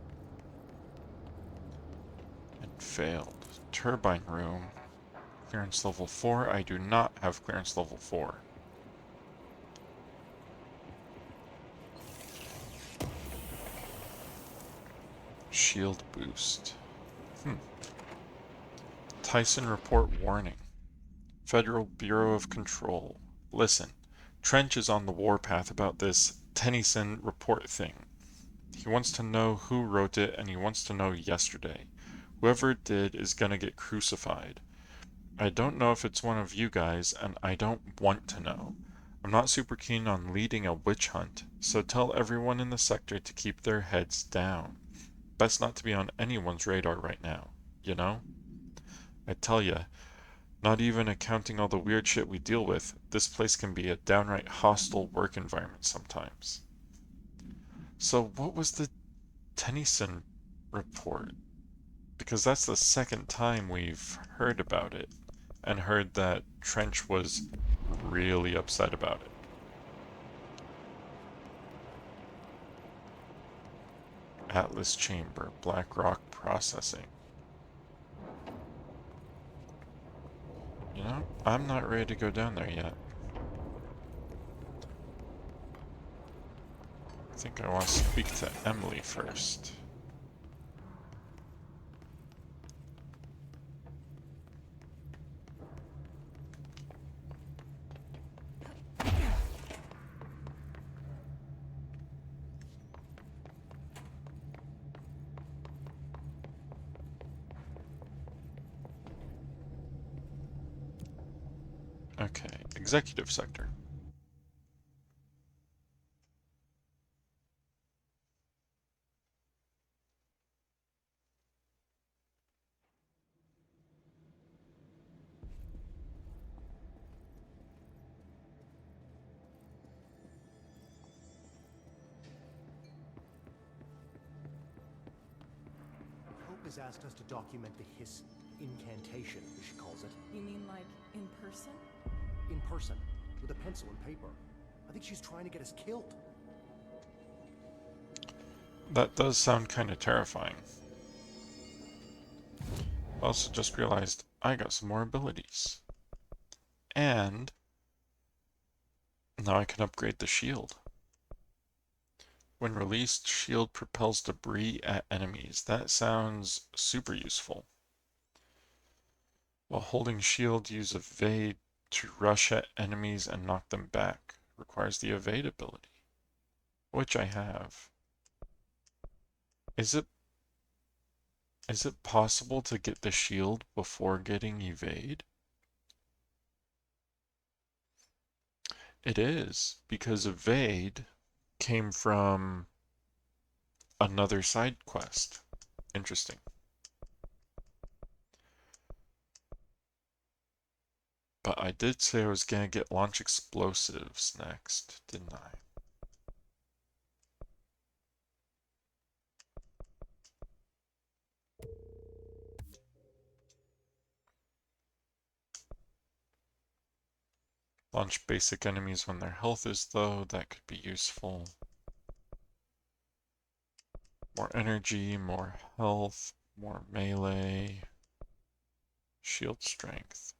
And failed. Turbine room. Clearance level 4. I do not have clearance level 4. Shield boost. Tyson report warning. Federal Bureau of Control. Listen, Trench is on the warpath about this Tennyson report thing. He wants to know who wrote it, and he wants to know yesterday. Whoever it did is gonna get crucified. I don't know if it's one of you guys, and I don't want to know. I'm not super keen on leading a witch hunt, so tell everyone in the sector to keep their heads down. Best not to be on anyone's radar right now, you know? I tell ya, not even accounting all the weird shit we deal with, this place can be a downright hostile work environment sometimes. So what was the Tennyson report? Because that's the second time we've heard about it, and heard that Trench was really upset about it. Atlas Chamber, Black Rock Processing. You know, I'm not ready to go down there yet. I think I want to speak to Emily first. Okay, executive sector. Hope has asked us to document the Hiss incantation, as she calls it. You mean like in person? In person, with a pencil and paper. I think she's trying to get us killed. That does sound kind of terrifying. I also just realized I got some more abilities. And now I can upgrade the shield. When released, shield propels debris at enemies. That sounds super useful. While holding shield, use evade to rush at enemies and knock them back. Requires the evade ability, which I have. Is it possible to get the shield before getting evade? It is, because evade came from another side quest. Interesting. But I did say I was gonna get launch explosives next, didn't I? Launch basic enemies when their health is low, that could be useful. More energy, more health, more melee, shield strength.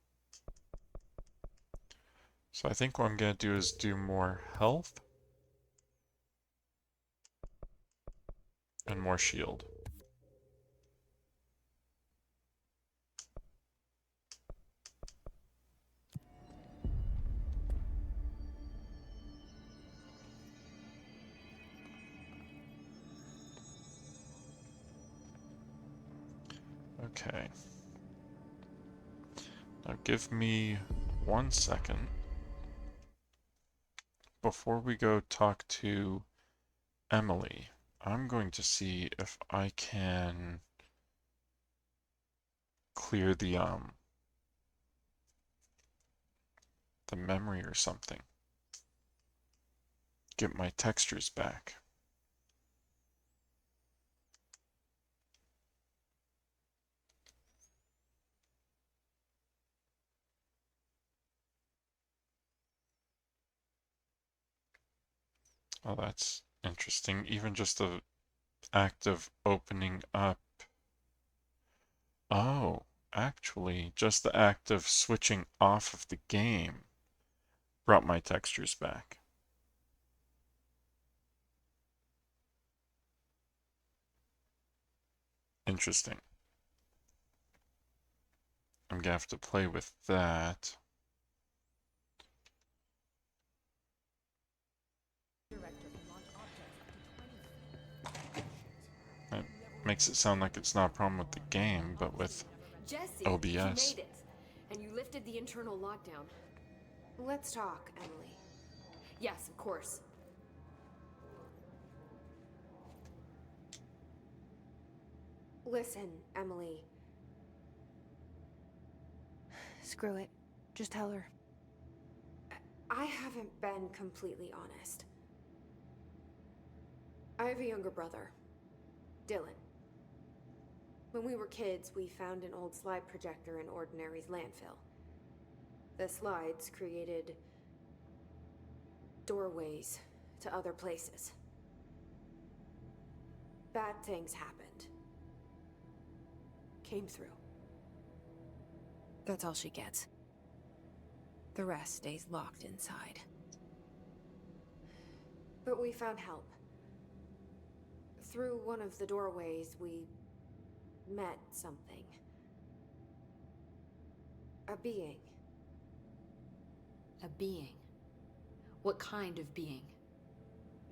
So I think what I'm gonna do is do more health and more shield. Okay. Now give me 1 second before we go talk to Emily. I'm going to see if I can clear the memory or something. Get my textures back. Oh, that's interesting. Even just the act of opening up. Oh, actually, just the act of switching off of the game brought my textures back. Interesting. I'm gonna have to play with that. That makes it sound like it's not a problem with the game, but with Jesse, you OBS. made it. And you lifted the internal lockdown. Let's talk, Emily. Yes, of course. Listen, Emily. Screw it. Just tell her. I haven't been completely honest. I have a younger brother, Dylan. When we were kids, we found an old slide projector in Ordinary's landfill. The slides created doorways to other places. Bad things happened. Came through. That's all she gets. The rest stays locked inside. But we found help. Through one of the doorways, we met something. A being. A being? What kind of being?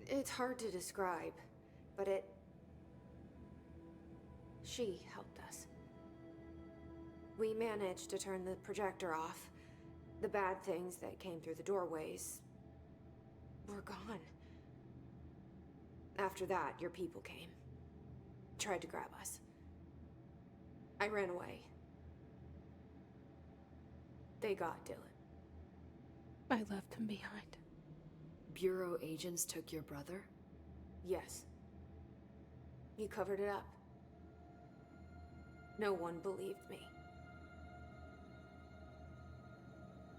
It's hard to describe, but she helped us. We managed to turn the projector off. The bad things that came through the doorways were gone. After that, your people came. Tried to grab us. I ran away. They got Dylan. I left him behind. Bureau agents took your brother? Yes. You covered it up. No one believed me.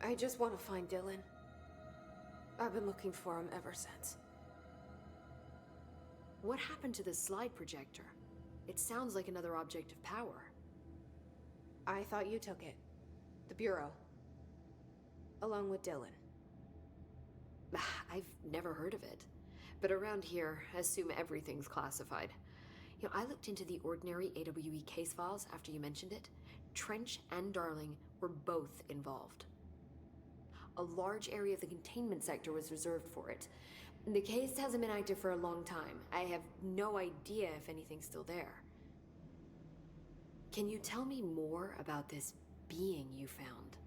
I just want to find Dylan. I've been looking for him ever since. What happened to the slide projector? It sounds like another object of power. I thought you took it. The Bureau. Along with Dylan. I've never heard of it. But around here, assume everything's classified. You know, I looked into the Ordinary AWE case files after you mentioned it. Trench and Darling were both involved. A large area of the containment sector was reserved for it. The case hasn't been active for a long time. I have no idea if anything's still there. Can you tell me more about this being you found?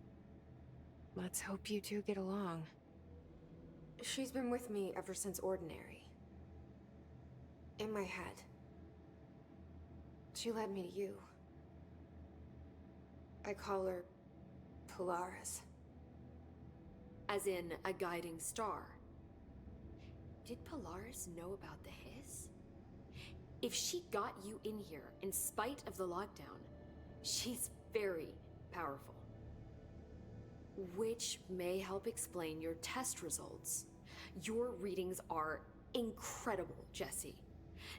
Let's hope you two get along. She's been with me ever since Ordinary. In my head. She led me to you. I call her Polaris. As in a guiding star. Did Polaris know about the hiss? If she got you in here in spite of the lockdown, she's very powerful. Which may help explain your test results. Your readings are incredible, Jesse.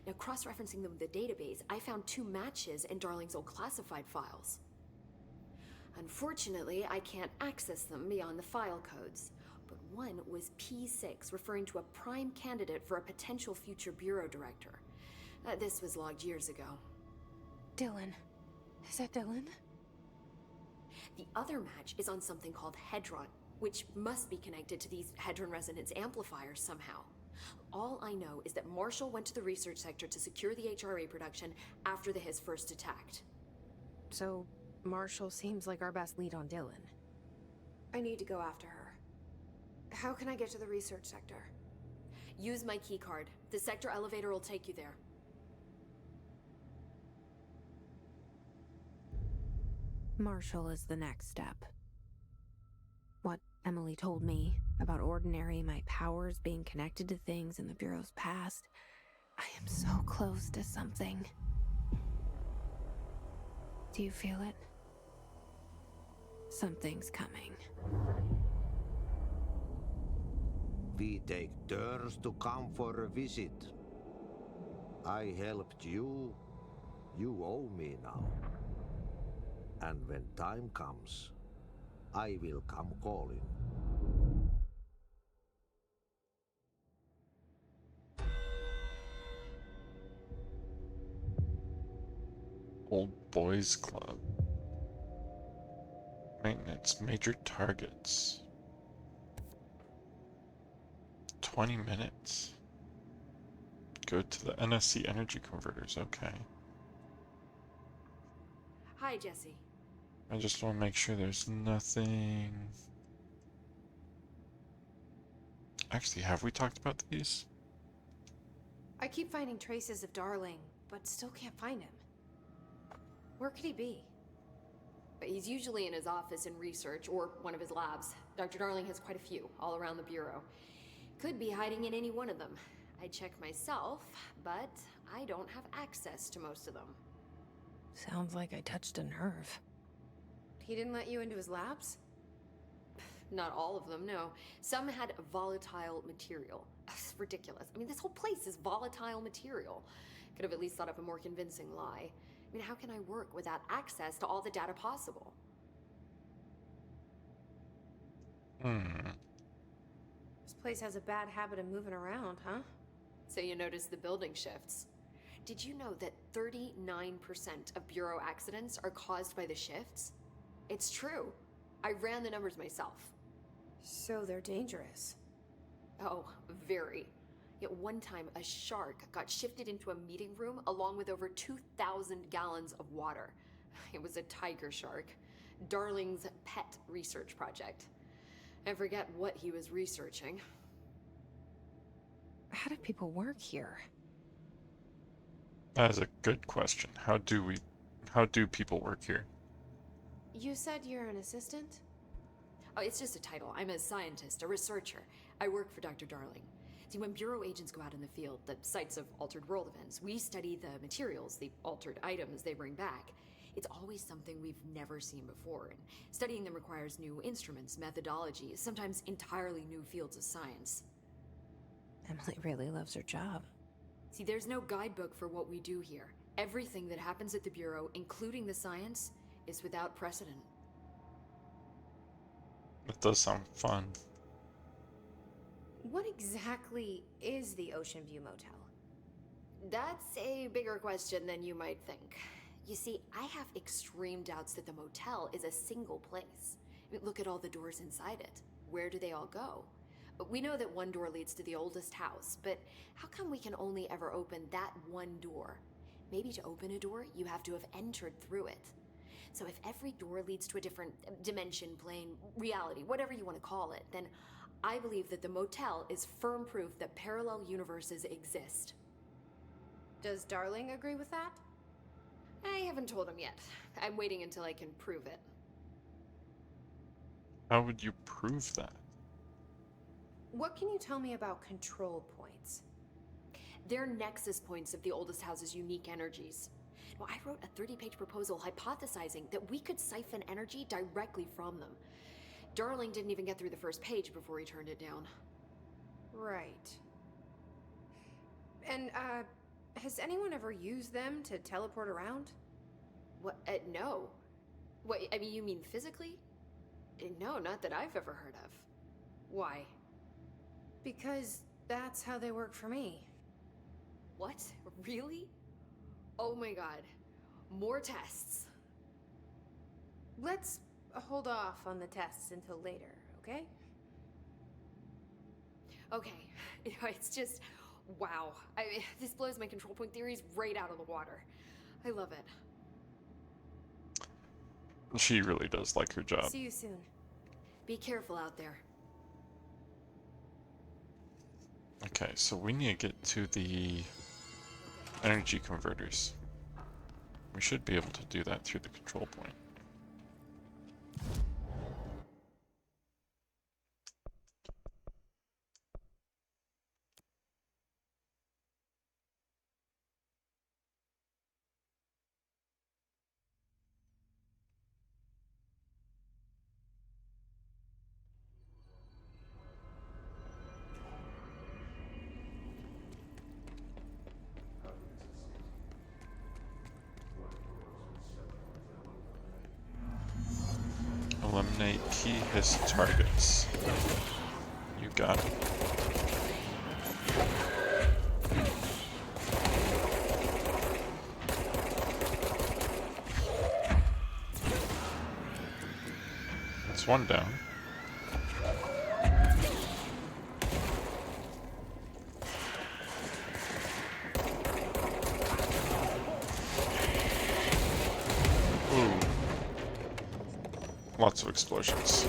Now, cross-referencing them with the database, I found 2 matches in Darling's old classified files. Unfortunately, I can't access them beyond the file codes, but one was P6, referring to a prime candidate for a potential future bureau director. This was logged years ago. Dylan. Is that Dylan? The other match is on something called Hedron, which must be connected to these Hedron resonance amplifiers somehow. All I know is that Marshall went to the research sector to secure the HRA production after the hiss first attacked. So, Marshall seems like our best lead on Dylan. I need to go after her. How can I get to the research sector? Use my keycard. The sector elevator will take you there. Marshall is the next step. What Emily told me about Ordinary, my powers being connected to things in the Bureau's past. I am so close to something. Do you feel it? Something's coming. We take turns to come for a visit. I helped you. You owe me now. And when time comes, I will come calling. Old Boys Club. Maintenance major targets. 20 minutes. Go to the NSC energy converters, okay. Hi, Jesse. I just want to make sure there's nothing... Actually, have we talked about these? I keep finding traces of Darling, but still can't find him. Where could he be? But he's usually in his office in research or one of his labs. Dr. Darling has quite a few all around the Bureau. Could be hiding in any one of them. I check myself, but I don't have access to most of them. Sounds like I touched a nerve. He didn't let you into his labs? Not all of them, no. Some had volatile material. It's ridiculous. I mean, this whole place is volatile material. Could have at least thought up a more convincing lie. I mean, how can I work without access to all the data possible? This place has a bad habit of moving around, huh? So you notice the building shifts. Did you know that 39% of Bureau accidents are caused by the shifts? It's true. I ran the numbers myself. So they're dangerous. Oh, very. Yet one time, a shark got shifted into a meeting room along with over 2,000 gallons of water. It was a tiger shark. Darling's pet research project. I forget what he was researching. How do people work here? That is a good question. How do people work here? You said you're an assistant? Oh, it's just a title. I'm a scientist, a researcher. I work for Dr. Darling. See, when Bureau agents go out in the field, the sites of altered world events, we study the materials, the altered items they bring back. It's always something we've never seen before, and studying them requires new instruments, methodologies, sometimes entirely new fields of science. Emily really loves her job. See, there's no guidebook for what we do here. Everything that happens at the Bureau, including the science, is without precedent. It does sound fun. What exactly is the Ocean View Motel? That's a bigger question than you might think. You see, I have extreme doubts that the motel is a single place. I mean, look at all the doors inside it. Where do they all go? We know that one door leads to the oldest house, but how come we can only ever open that one door? Maybe to open a door, you have to have entered through it. So if every door leads to a different dimension, plane, reality, whatever you want to call it, then I believe that the motel is firm proof that parallel universes exist. Does Darling agree with that? I haven't told him yet. I'm waiting until I can prove it. How would you prove that? What can you tell me about control points? They're nexus points of the oldest house's unique energies. Now, I wrote a 30-page proposal hypothesizing that we could siphon energy directly from them. Darling didn't even get through the first page before he turned it down. Right. And, has anyone ever used them to teleport around? What? No. What, I mean, you mean physically? No, not that I've ever heard of. Why? Because that's how they work for me. What? Really? Oh my god. More tests. Let's hold off on the tests until later, okay? Okay. It's just... wow. This blows my control point theories right out of the water. I love it. She really does like her job. See you soon. Be careful out there. Okay, so we need to get to the energy converters. We should be able to do that through the control point. Eliminate key hiss targets. You got it. That's one down. Ooh. Lots of explosions.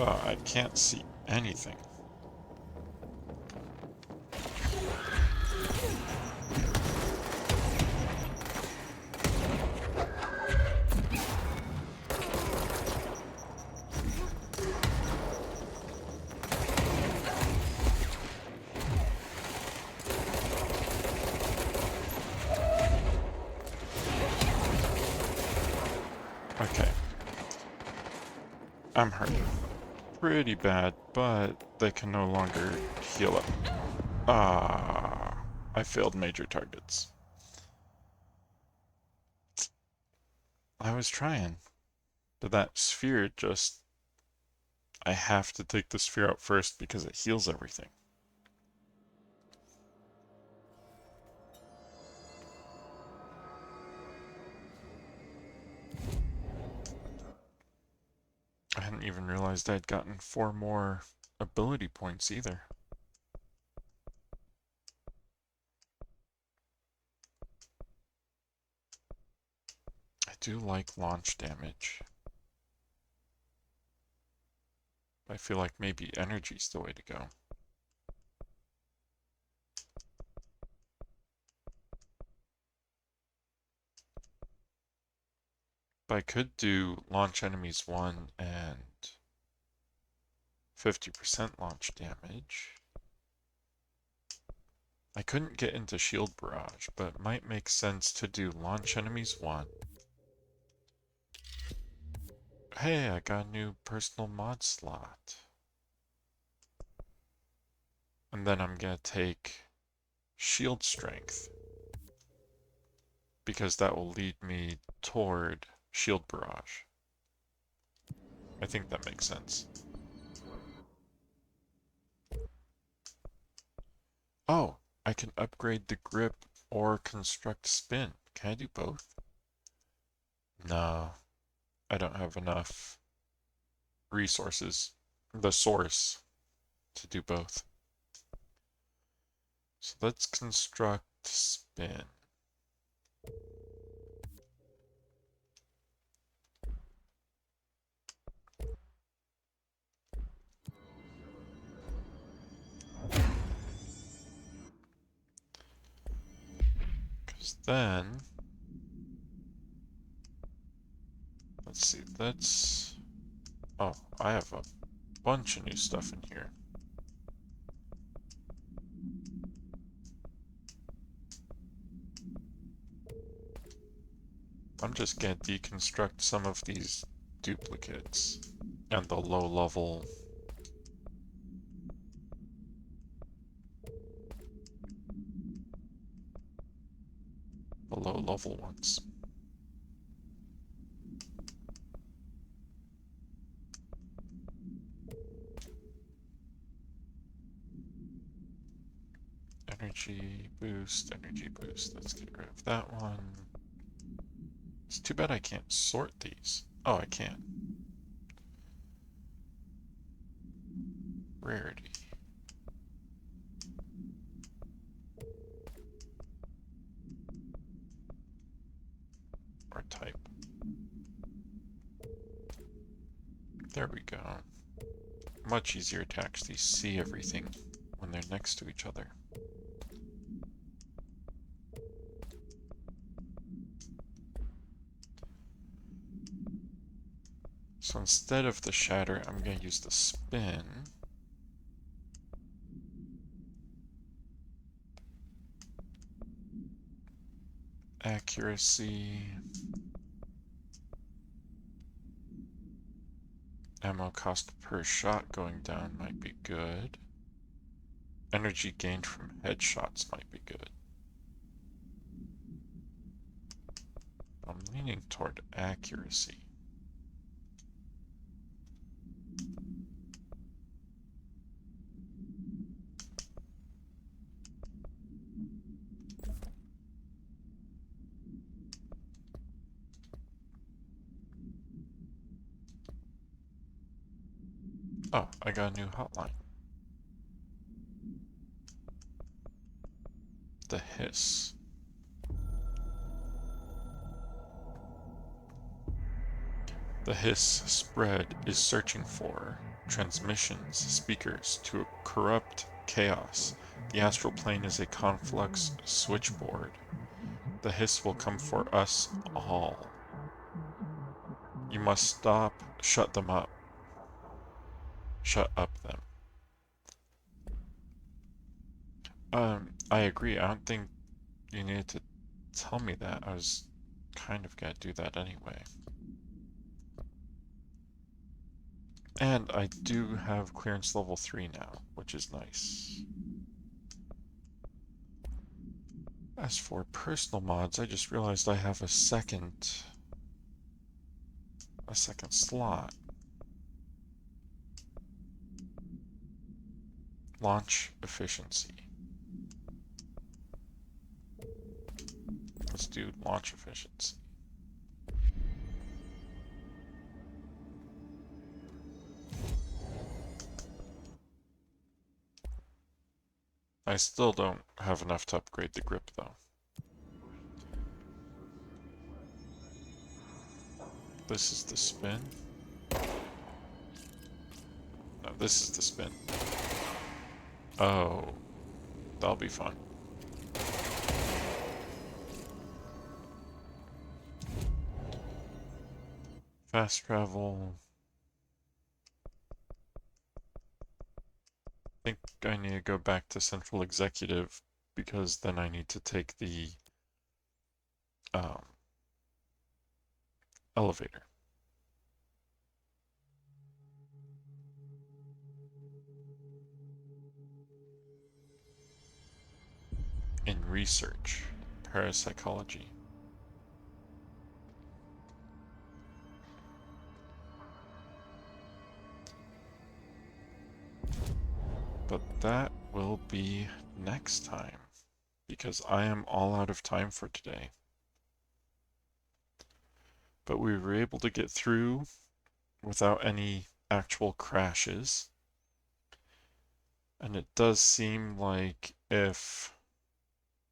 I can't see anything. Okay. I'm hurt. Pretty bad, but they can no longer heal up. Ah, I failed major targets. I was trying, but that sphere just... I have to take the sphere out first because it heals everything. I hadn't even realized I'd gotten 4 more ability points either. I do like launch damage. I feel like maybe energy's the way to go. But I could do launch enemies 1 and 50% launch damage. I couldn't get into shield barrage, but it might make sense to do launch enemies 1. Hey, I got a new personal mod slot. And then I'm gonna take shield strength, because that will lead me toward shield barrage. I think that makes sense. Oh, I can upgrade the grip or construct spin. Can I do both? No, I don't have enough resources, the source, to do both. So let's construct spin. Because then, let's see, let's... Oh, I have a bunch of new stuff in here. I'm just gonna deconstruct some of these duplicates and the low level ones. Energy boost, energy boost. Let's get rid of that one. It's too bad I can't sort these. Oh, I can. Rarity. Or type. There we go. Much easier to actually see everything when they're next to each other. So instead of the shatter, I'm going to use the spin. Accuracy. Ammo cost per shot going down might be good. Energy gained from headshots might be good. I'm leaning toward accuracy. Oh, I got a new hotline. The hiss. The hiss spread is searching for transmissions, speakers to a corrupt chaos. The astral plane is a conflux switchboard. The hiss will come for us all. You must stop, shut them up. Shut up them. I agree. I don't think you needed to tell me that. I was kind of gonna do that anyway. And I do have clearance level 3 now, which is nice. As for personal mods, I just realized I have a second slot. Launch efficiency. Let's do launch efficiency. I still don't have enough to upgrade the grip though. This is the spin. No, this is the spin. Oh, that'll be fun. Fast travel. I think I need to go back to Central Executive because then I need to take the elevator. In research, parapsychology. But that will be next time, because I am all out of time for today. But we were able to get through without any actual crashes. And it does seem like if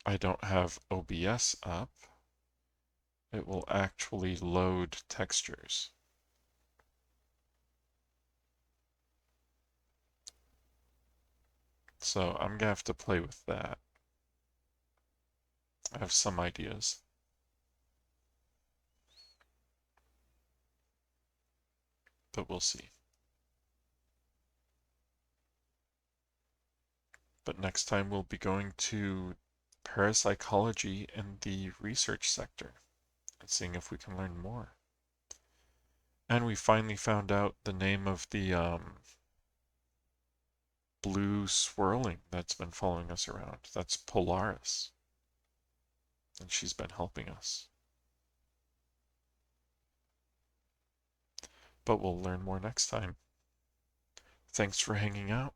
I don't have OBS up, it will actually load textures. So I'm gonna have to play with that. I have some ideas. But we'll see. But next time we'll be going to parapsychology in the research sector and seeing if we can learn more. And we finally found out the name of the blue swirling that's been following us around. That's Polaris. And she's been helping us. But we'll learn more next time. Thanks for hanging out.